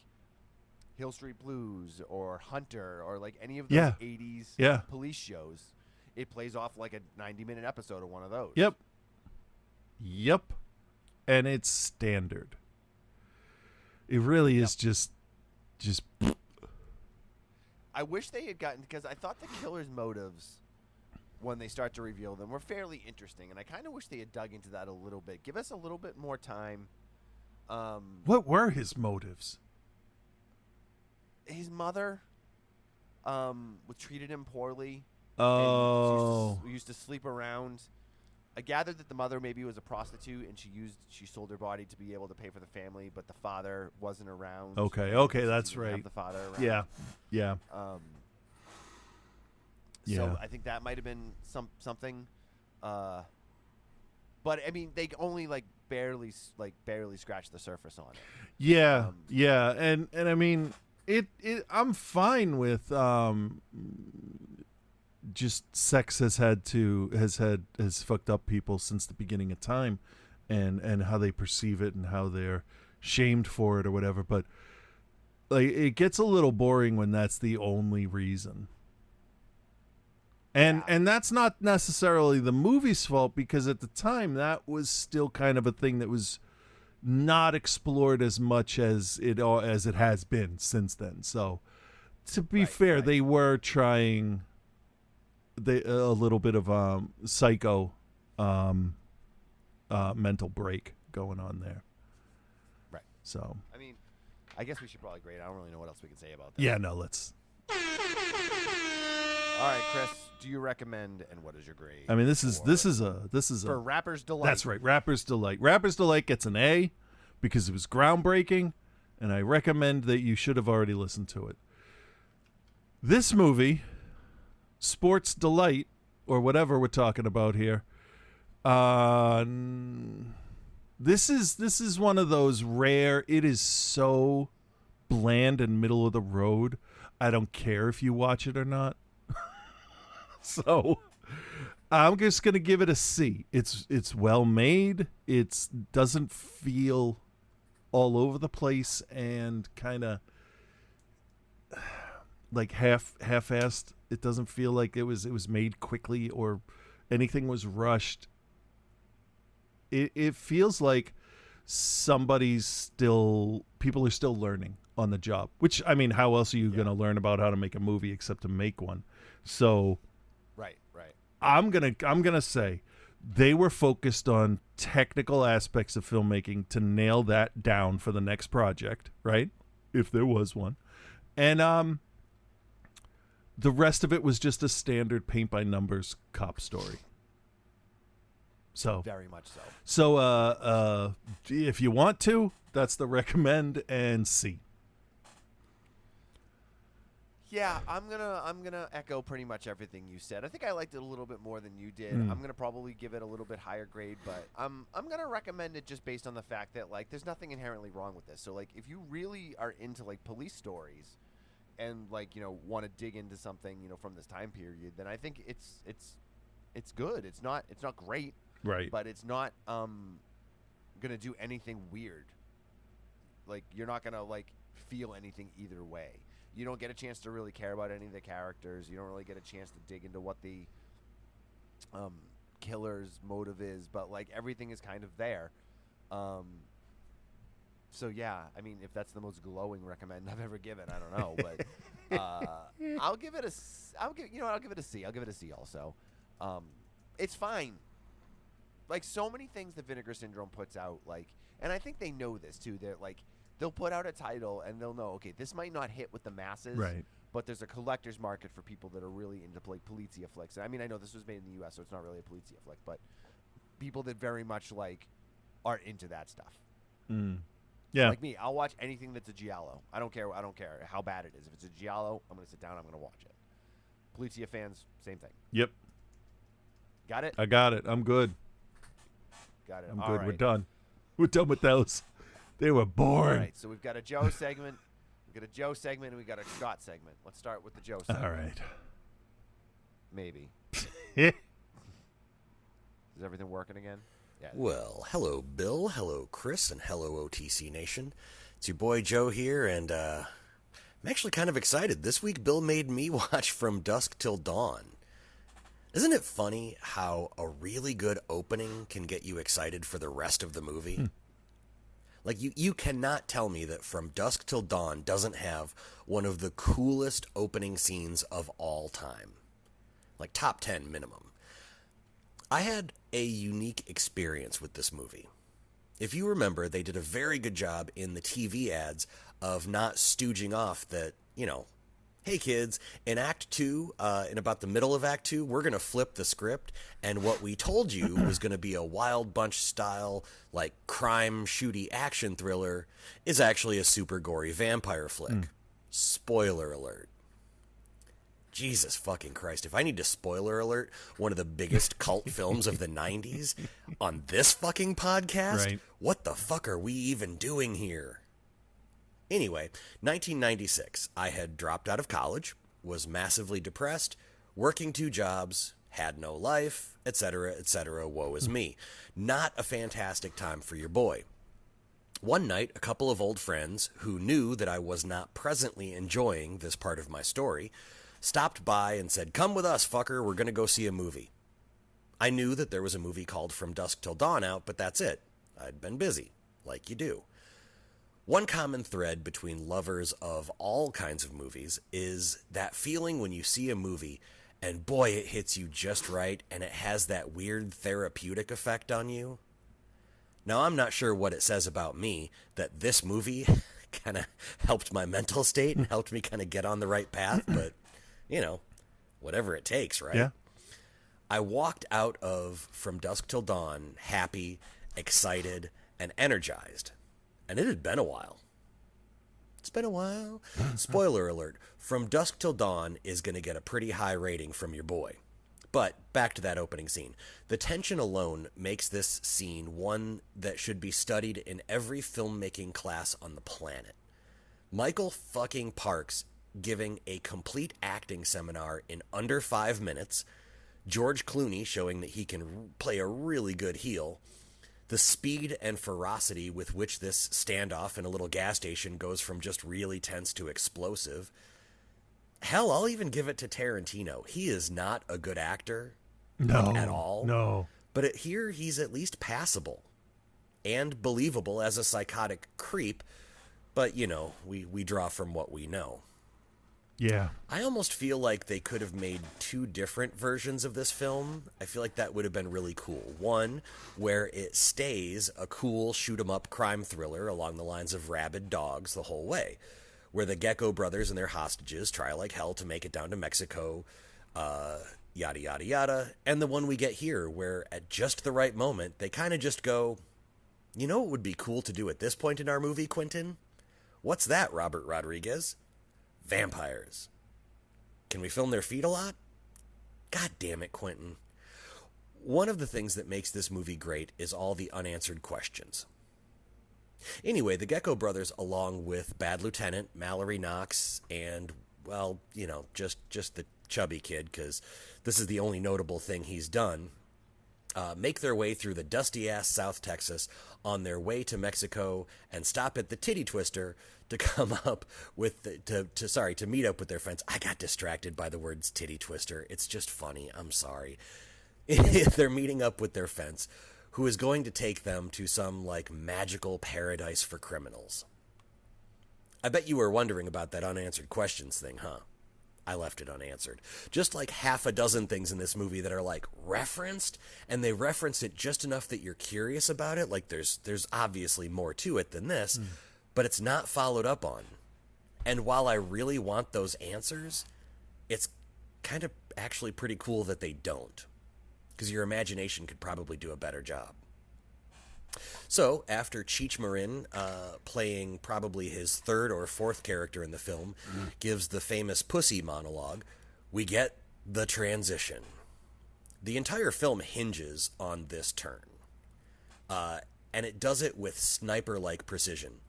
Hill Street Blues or Hunter or like any of those 80s police shows. It plays off like a 90-minute episode of one of those. Yep. And it's standard. It really is just I wish they had gotten, because I thought the killer's motives, when they start to reveal them, were fairly interesting, and I kind of wish they had dug into that a little bit. Give us a little bit more time. What were his motives? His mother treated him poorly. Oh. And used to sleep around. I gathered that the mother maybe was a prostitute, and she sold her body to be able to pay for the family, but the father wasn't around. Okay, that's right. Have the father around. Yeah. So I think that might have been something. But I mean, they only barely scratched the surface on it. Yeah, and I mean, it I'm fine with just sex has fucked up people since the beginning of time, and how they perceive it and how they're shamed for it or whatever. But like, it gets a little boring when that's the only reason. And that's not necessarily the movie's fault, because at the time that was still kind of a thing that was not explored as much as it has been since then. So to be fair, they were trying a little bit of psycho mental break going on there. Right. So I mean, I guess we should probably grade. I don't really know what else we can say about that. Yeah, no, let's. All right, Chris, do you recommend, and what is your grade? I mean, this is for Rapper's Delight. That's right, Rapper's Delight. Rapper's Delight gets an A because it was groundbreaking, and I recommend that you should have already listened to it. This movie, Sports Delight, or whatever we're talking about here, this is one of those rare. It is so bland and middle of the road. I don't care if you watch it or not. So I'm just gonna give it a C. It's well made. It doesn't feel all over the place and kind of like half-assed. It doesn't feel like it was made quickly or anything was rushed. It feels like people are still learning on the job. Which, I mean, how else are you gonna learn about how to make a movie except to make one? So Right. I'm gonna say they were focused on technical aspects of filmmaking to nail that down for the next project, right? If there was one. And the rest of it was just a standard paint by numbers cop story. So Very much so. So if you want to, that's the recommend and C. Yeah, I'm gonna echo pretty much everything you said. I think I liked it a little bit more than you did. I'm gonna probably give it a little bit higher grade, but I'm gonna recommend it just based on the fact that there's nothing inherently wrong with this. So if you really are into police stories and want to dig into something from this time period, then I think it's good. It's not great, right? But it's not gonna do anything weird. like you're not gonna like feel anything either way. You don't get a chance to really care about any of the characters. You don't really get a chance to dig into what the killer's motive is, but like everything is kind of there. So yeah, I mean, if that's the most glowing recommend I've ever given, I don't know, but I'll give it a C. I'll give it a C. I'll give it a C also. It's fine. Like so many things that Vinegar Syndrome puts out, like, and I think they know this too. They're like, they'll put out a title and they'll know, okay, this might not hit with the masses, Right. but there's a collector's market for people that are really into like Polizia flicks. I mean, I know this was made in the U.S., so it's not really a Polizia flick, but people that very much like are into that stuff. Yeah. Like me, I'll watch anything that's a giallo. I don't care how bad it is. If it's a giallo, I'm gonna sit down. I'm gonna watch it. Polizia fans, same thing. Yep. Got it. I got it. I'm good. Got it. I'm All good. right. We're done. We're done with those. They were All boring. right. So we've got a Joe segment. We got a Joe segment, and we got a Scott segment. Let's start with the Joe segment. All right. Maybe. Yeah. Is everything working again? Yeah. Well, hello, Bill. Hello, Chris. And hello, OTC Nation. It's your boy Joe here, and I'm actually kind of excited. This week, Bill made me watch From Dusk Till Dawn. Isn't it funny how a really good opening can get you excited for the rest of the movie? Like, you cannot tell me that From Dusk Till Dawn doesn't have one of the coolest opening scenes of all time. Like, top 10 minimum. I had a unique experience with this movie. If you remember, they did a very good job in the TV ads of not stooging off that, hey kids, in Act 2, in about the middle of Act 2, we're going to flip the script, and what we told you was going to be a Wild Bunch style, like, crime shooty action thriller is actually a super gory vampire flick. Spoiler alert. Jesus fucking Christ. If I need to spoiler alert one of the biggest cult films of the 90s on this fucking podcast, Right. What the fuck are we even doing here? Anyway, 1996. I had dropped out of college, was massively depressed, working 2 jobs, had no life, etc., etc. Woe is me. Not a fantastic time for your boy. One night, a couple of old friends who knew that I was not presently enjoying this part of my story stopped by and said, "Come with us, fucker, we're going to go see a movie." I knew that there was a movie called From Dusk Till Dawn out, but that's it. I'd been busy, like you do. One common thread between lovers of all kinds of movies is that feeling when you see a movie and boy, it hits you just right and it has that weird therapeutic effect on you. Now, I'm not sure what it says about me that this movie kind of helped my mental state and helped me kind of get on the right path, but whatever it takes, right? Yeah. I walked out of From Dusk Till Dawn happy, excited, and energized. And it had been a while. It's been a while. Spoiler alert, From Dusk Till Dawn is going to get a pretty high rating from your boy. But back to that opening scene. The tension alone makes this scene one that should be studied in every filmmaking class on the planet. Michael fucking Parks giving a complete acting seminar in under 5 minutes, George Clooney showing that he can play a really good heel, the speed and ferocity with which this standoff in a little gas station goes from just really tense to explosive. Hell, I'll even give it to Tarantino. He is not a good actor at all. No. But here he's at least passable and believable as a psychotic creep, but, we draw from what we know. Yeah. I almost feel like they could have made 2 different versions of this film. I feel like that would have been really cool. One, where it stays a cool shoot-'em-up crime thriller along the lines of Rabid Dogs the whole way, where the Gecko brothers and their hostages try like hell to make it down to Mexico, yada, yada, yada. And the one we get here, where at just the right moment, they kind of just go, you know what would be cool to do at this point in our movie, Quentin? What's that, Robert Rodriguez? Vampires. Can we film their feet a lot? God damn it, Quentin. One of the things that makes this movie great is all the unanswered questions. Anyway, the Gecko brothers, along with Bad Lieutenant, Mallory Knox, and, well, just the chubby kid, because this is the only notable thing he's done, make their way through the dusty-ass South Texas on their way to Mexico and stop at the Titty Twister to come up with to meet up with their friends. I got distracted by the words Titty Twister. It's just funny. I'm sorry. They're meeting up with their fence, who is going to take them to some like magical paradise for criminals. I bet you were wondering about that unanswered questions thing, huh? I left it unanswered. Just like half a dozen things in this movie that are like referenced, and they reference it just enough that you're curious about it. Like there's obviously more to it than this, but it's not followed up on. And while I really want those answers, it's kind of actually pretty cool that they don't, because your imagination could probably do a better job. So, after Cheech Marin, playing probably his third or fourth character in the film, gives the famous pussy monologue, we get the transition. The entire film hinges on this turn. And it does it with sniper-like precision.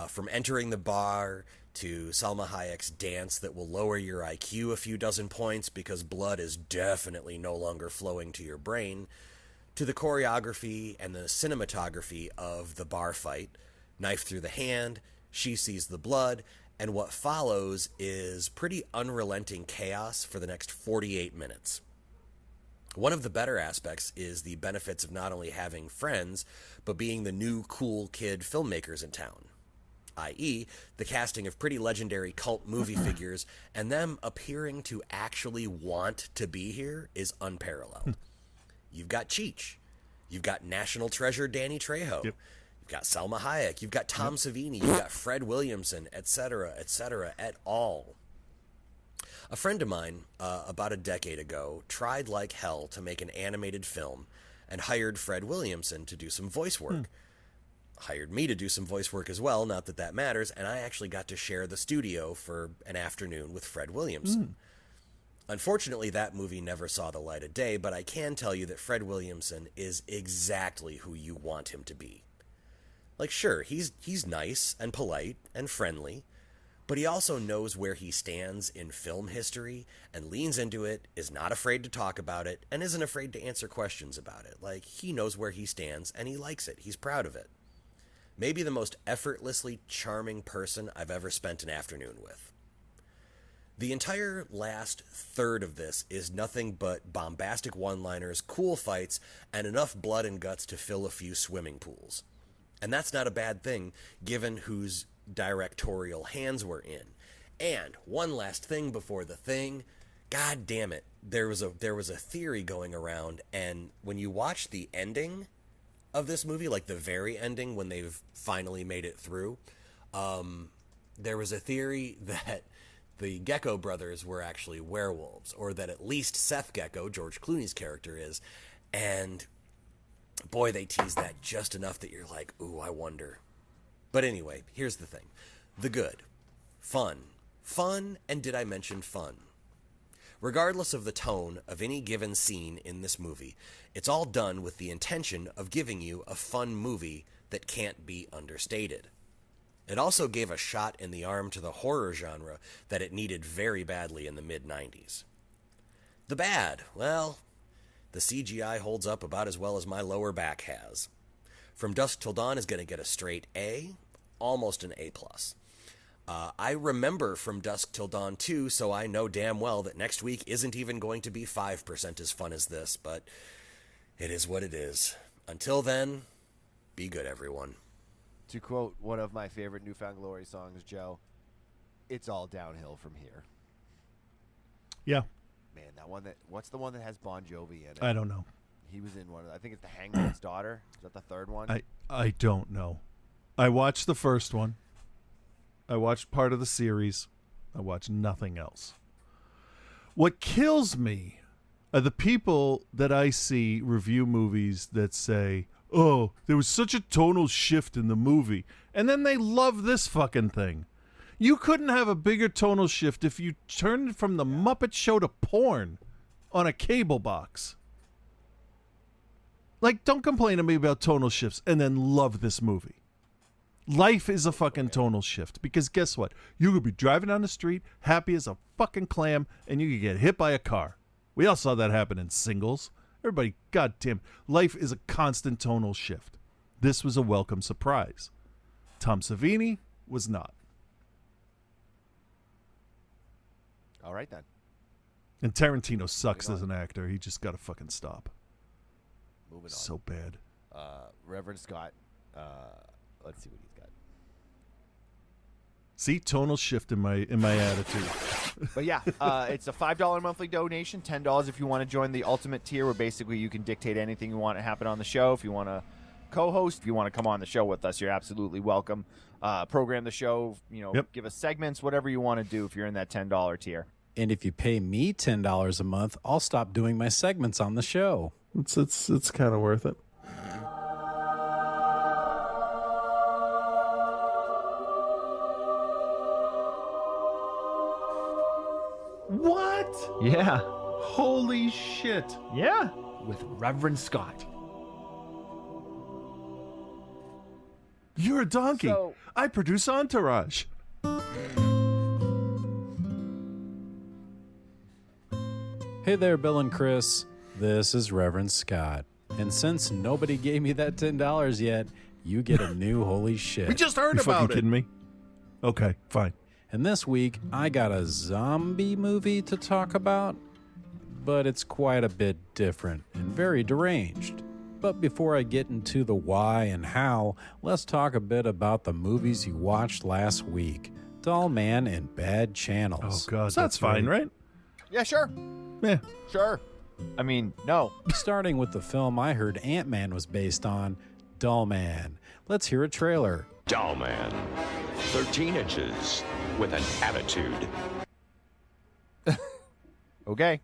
From entering the bar to Salma Hayek's dance that will lower your IQ a few dozen points because blood is definitely no longer flowing to your brain, to the choreography and the cinematography of the bar fight, knife through the hand, she sees the blood, and what follows is pretty unrelenting chaos for the next 48 minutes. One of the better aspects is the benefits of not only having friends, but being the new cool kid filmmakers in town, i.e., the casting of pretty legendary cult movie figures, and them appearing to actually want to be here is unparalleled. You've got Cheech. You've got national treasure Danny Trejo. Yep. You've got Salma Hayek. You've got Tom Savini. You've got Fred Williamson, etc., et al. A friend of mine, about a decade ago, tried like hell to make an animated film and hired Fred Williamson to do some voice work. Hired me to do some voice work as well, not that that matters, and I actually got to share the studio for an afternoon with Fred Williamson. Unfortunately, that movie never saw the light of day, but I can tell you that Fred Williamson is exactly who you want him to be. Like, sure, he's nice and polite and friendly, but he also knows where he stands in film history and leans into it, is not afraid to talk about it, and isn't afraid to answer questions about it. Like, he knows where he stands, and he likes it. He's proud of it. Maybe the most effortlessly charming person I've ever spent an afternoon with. The entire last third of this is nothing but bombastic one-liners, cool fights, and enough blood and guts to fill a few swimming pools. And that's not a bad thing, given whose directorial hands we're in. And one last thing before the thing, god damn it, there was a theory going around, and when you watch the ending of this movie, like the very ending when they've finally made it through, there was a theory that the Gecko brothers were actually werewolves, or that at least Seth Gecko, George Clooney's character, is. And boy, they tease that just enough that you're like, ooh, I wonder. But anyway, here's the thing. The good. Fun. Fun, and did I mention fun? Regardless of the tone of any given scene in this movie, it's all done with the intention of giving you a fun movie that can't be understated. It also gave a shot in the arm to the horror genre that it needed very badly in the mid-90s. The bad, well, the CGI holds up about as well as my lower back has. From Dusk Till Dawn is going to get a straight A, almost an A+. I remember From Dusk Till Dawn 2, so I know damn well that next week isn't even going to be 5% as fun as this, but it is what it is. Until then, be good, everyone. To quote one of my favorite Newfound Glory songs, Joe, it's all downhill from here. Yeah. Man, that one what's the one that has Bon Jovi in it? I don't know. He was in one of I think it's The Hangman's Daughter. Is that the third one? I don't know. I watched the first one. I watched part of the series. I watched nothing else. What kills me are the people that I see review movies that say, oh, there was such a tonal shift in the movie. And then they love this fucking thing. You couldn't have a bigger tonal shift if you turned from the Muppet Show to porn on a cable box. Like, don't complain to me about tonal shifts and then love this movie. Life is a fucking tonal shift, because guess what? You could be driving down the street, happy as a fucking clam, and you could get hit by a car. We all saw that happen in Singles. Everybody, goddamn, life is a constant tonal shift. This was a welcome surprise. Tom Savini was not. All right, then. And Tarantino sucks as an actor. He just got to fucking stop. Moving on. So bad. Reverend Scott. Let's see what he's got. See, tonal shift in my attitude. But yeah, it's a $5 monthly donation, $10 if you want to join the ultimate tier, where basically you can dictate anything you want to happen on the show. If you want to co-host, if you want to come on the show with us, you're absolutely welcome. Program the show, give us segments, whatever you want to do if you're in that $10 tier. And if you pay me $10 a month, I'll stop doing my segments on the show. It's kind of worth it. What? Yeah. Holy shit. Yeah. With Reverend Scott. You're a donkey. So- I produce Entourage. Hey there, Bill and Chris. This is Reverend Scott. And since nobody gave me that $10 yet, you get a new holy shit. We just heard You about fucking it. kidding me? Okay, fine. And this week, I got a zombie movie to talk about, but it's quite a bit different and very deranged. But before I get into the why and how, let's talk a bit about the movies you watched last week. Doll Man and Bad Channels. Oh, God. That's fine, right? Yeah, sure. Yeah. Sure. I mean, no. Starting with the film I heard Ant-Man was based on, Doll Man. Let's hear a trailer. Doll Man, 13 inches with an attitude. Okay.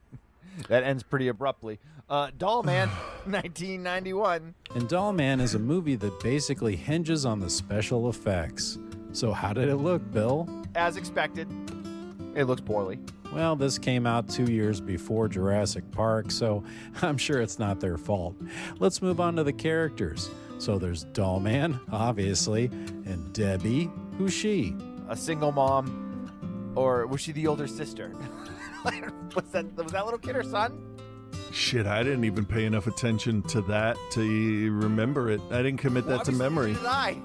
That ends pretty abruptly. Doll Man, 1991. And Doll Man is a movie that basically hinges on the special effects. So how did it look, Bill? As expected, it looks poorly. Well, this came out 2 years before Jurassic Park, so I'm sure it's not their fault. Let's move on to the characters. So there's Doll Man, obviously, and Debbie. Who's she? A single mom, or was she the older sister? was that little kid her son? Shit, I didn't even pay enough attention to that to remember it. I didn't commit that to memory. Did I?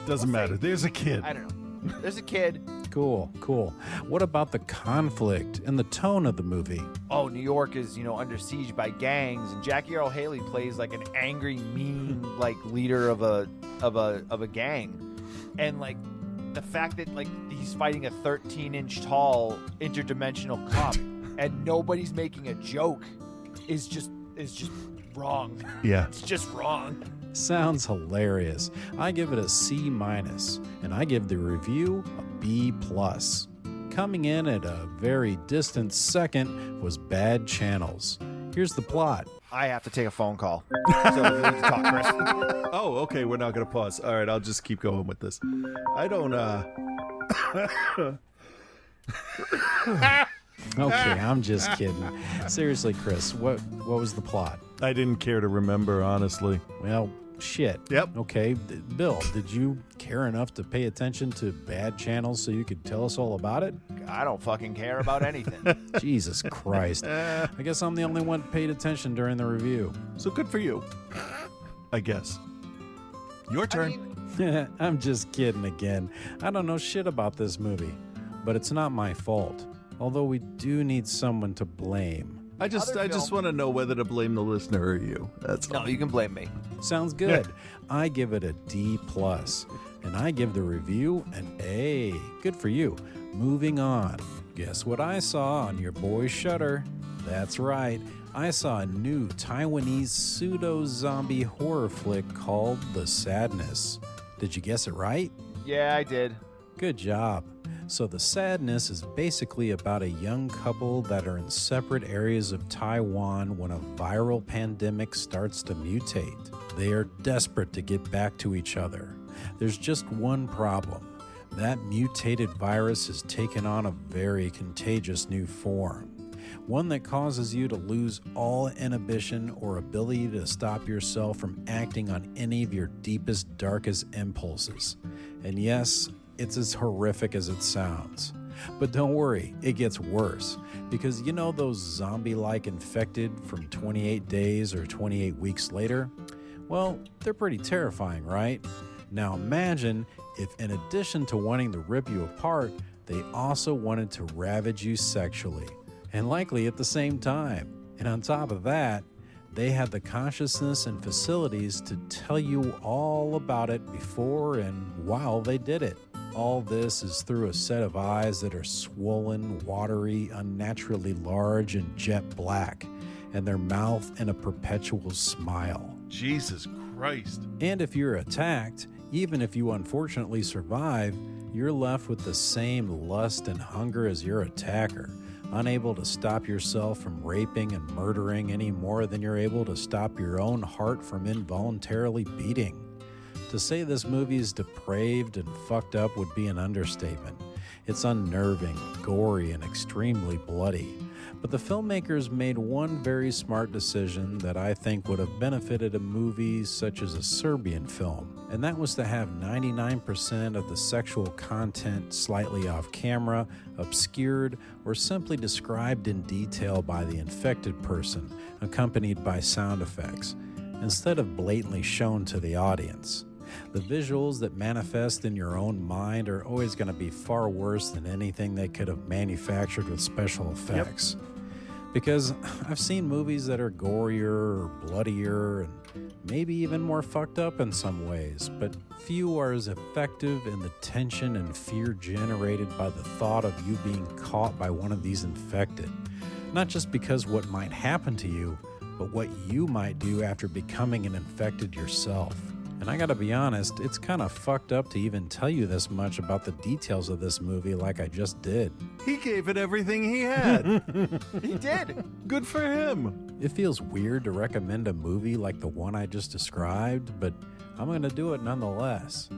Doesn't matter. There's a kid. I don't know. There's a kid. Cool. What about the conflict and the tone of the movie? Oh, New York is, under siege by gangs, and Jackie Earle Haley plays like an angry, mean, leader of a gang, and the fact that he's fighting a 13-inch tall interdimensional cop, and nobody's making a joke, is just wrong. Yeah, it's just wrong. Sounds hilarious. I give it a C-, and I give the review a B+. Coming in at a very distant second was Bad Channels. Here's the plot. I have to take a phone call. So we need to talk, Chris. Oh, okay. We're not going to pause. All right. I'll just keep going with this. I don't, Okay, I'm just kidding. Seriously, Chris, what was the plot? I didn't care to remember, honestly. Well, shit. Yep. Okay, Bill, did you care enough to pay attention to Bad Channels so you could tell us all about it? I don't fucking care about anything. Jesus Christ. I guess I'm the only one who paid attention during the review. So good for you, I guess. Your turn. I'm just kidding again. I don't know shit about this movie, but it's not my fault. Although we do need someone to blame. I just want to know whether to blame the listener or you. That's all. No, you can blame me. Sounds good. I give it a D+, and I give the review an A. Good for you. Moving on. Guess what I saw on your boy's Shudder? That's right. I saw a new Taiwanese pseudo-zombie horror flick called The Sadness. Did you guess it right? Yeah, I did. Good job. So The Sadness is basically about a young couple that are in separate areas of Taiwan when a viral pandemic starts to mutate. They are desperate to get back to each other. There's just one problem. That mutated virus has taken on a very contagious new form. One that causes you to lose all inhibition or ability to stop yourself from acting on any of your deepest, darkest impulses. And yes, it's as horrific as it sounds. But don't worry, it gets worse. Because you know those zombie-like infected from 28 days or 28 weeks later? Well, they're pretty terrifying, right? Now imagine if in addition to wanting to rip you apart, they also wanted to ravage you sexually, and likely at the same time. And on top of that, they had the consciousness and facilities to tell you all about it before and while they did it. All this is through a set of eyes that are swollen, watery, unnaturally large, and jet black, and their mouth in a perpetual smile. Jesus Christ. And if you're attacked, even if you unfortunately survive, you're left with the same lust and hunger as your attacker, unable to stop yourself from raping and murdering any more than you're able to stop your own heart from involuntarily beating. To say this movie is depraved and fucked up would be an understatement. It's unnerving, gory, and extremely bloody. But the filmmakers made one very smart decision that I think would have benefited a movie such as a Serbian film, and that was to have 99% of the sexual content slightly off camera, obscured, or simply described in detail by the infected person, accompanied by sound effects, instead of blatantly shown to the audience. The visuals that manifest in your own mind are always going to be far worse than anything they could have manufactured with special effects. Yep. Because I've seen movies that are gorier or bloodier and maybe even more fucked up in some ways, but few are as effective in the tension and fear generated by the thought of you being caught by one of these infected. Not just because what might happen to you, but what you might do after becoming an infected yourself. And I gotta be honest, it's kind of fucked up to even tell you this much about the details of this movie like I just did. He gave it everything he had. He did. Good for him. It feels weird to recommend a movie like the one I just described, but I'm gonna do it nonetheless.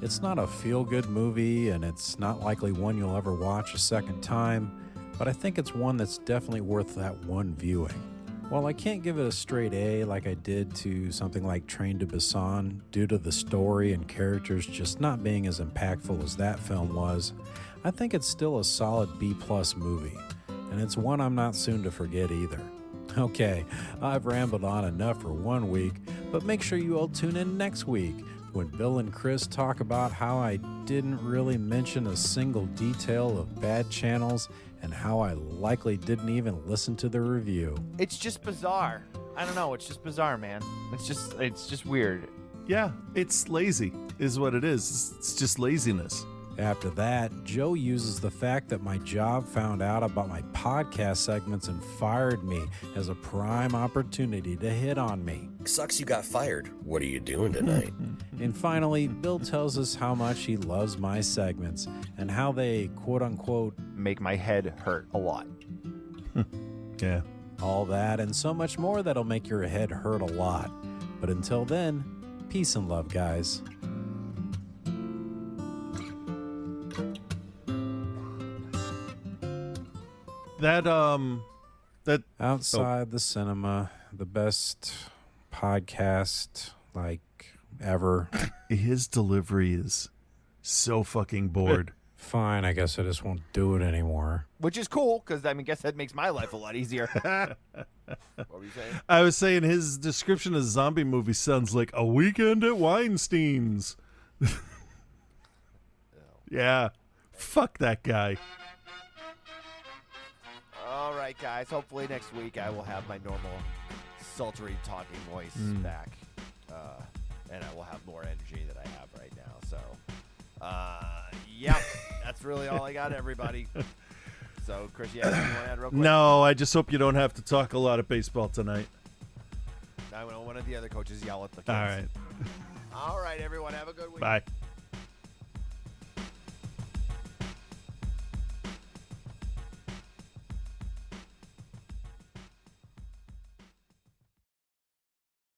It's not a feel-good movie, and it's not likely one you'll ever watch a second time, but I think it's one that's definitely worth that one viewing. While I can't give it a straight A like I did to something like Train to Busan due to the story and characters just not being as impactful as that film was, I think it's still a solid B+ movie, and it's one I'm not soon to forget either. Okay, I've rambled on enough for 1 week, but make sure you all tune in next week when Bill and Chris talk about how I didn't really mention a single detail of bad channels and how I likely didn't even listen to the review. It's just bizarre. I don't know. It's just bizarre, man. It's just weird. Yeah, it's lazy is what it is. It's just laziness. After that, Joe uses the fact that my job found out about my podcast segments and fired me as a prime opportunity to hit on me. Sucks you got fired. What are you doing tonight? And finally, Bill tells us how much he loves my segments and how they, quote-unquote, make my head hurt a lot. Yeah. All that and so much more that'll make your head hurt a lot. But until then, peace and love, guys. That Outside the Cinema, the best podcast like ever. His delivery is so fucking bored. Fine, I guess I just won't do it anymore. Which is cool, because I guess that makes my life a lot easier. What were you saying? I was saying his description of zombie movie sounds like a weekend at Weinstein's. Yeah. Fuck that guy. All right, guys. Hopefully next week I will have my normal sultry talking voice back. And I will have more energy than I have right now. So, yep. That's really all I got, everybody. So, Chris, you have anything you want to add real quick? No, I just hope you don't have to talk a lot of baseball tonight. I want one of the other coaches yell at the kids. All right. All right, everyone. Have a good week. Bye.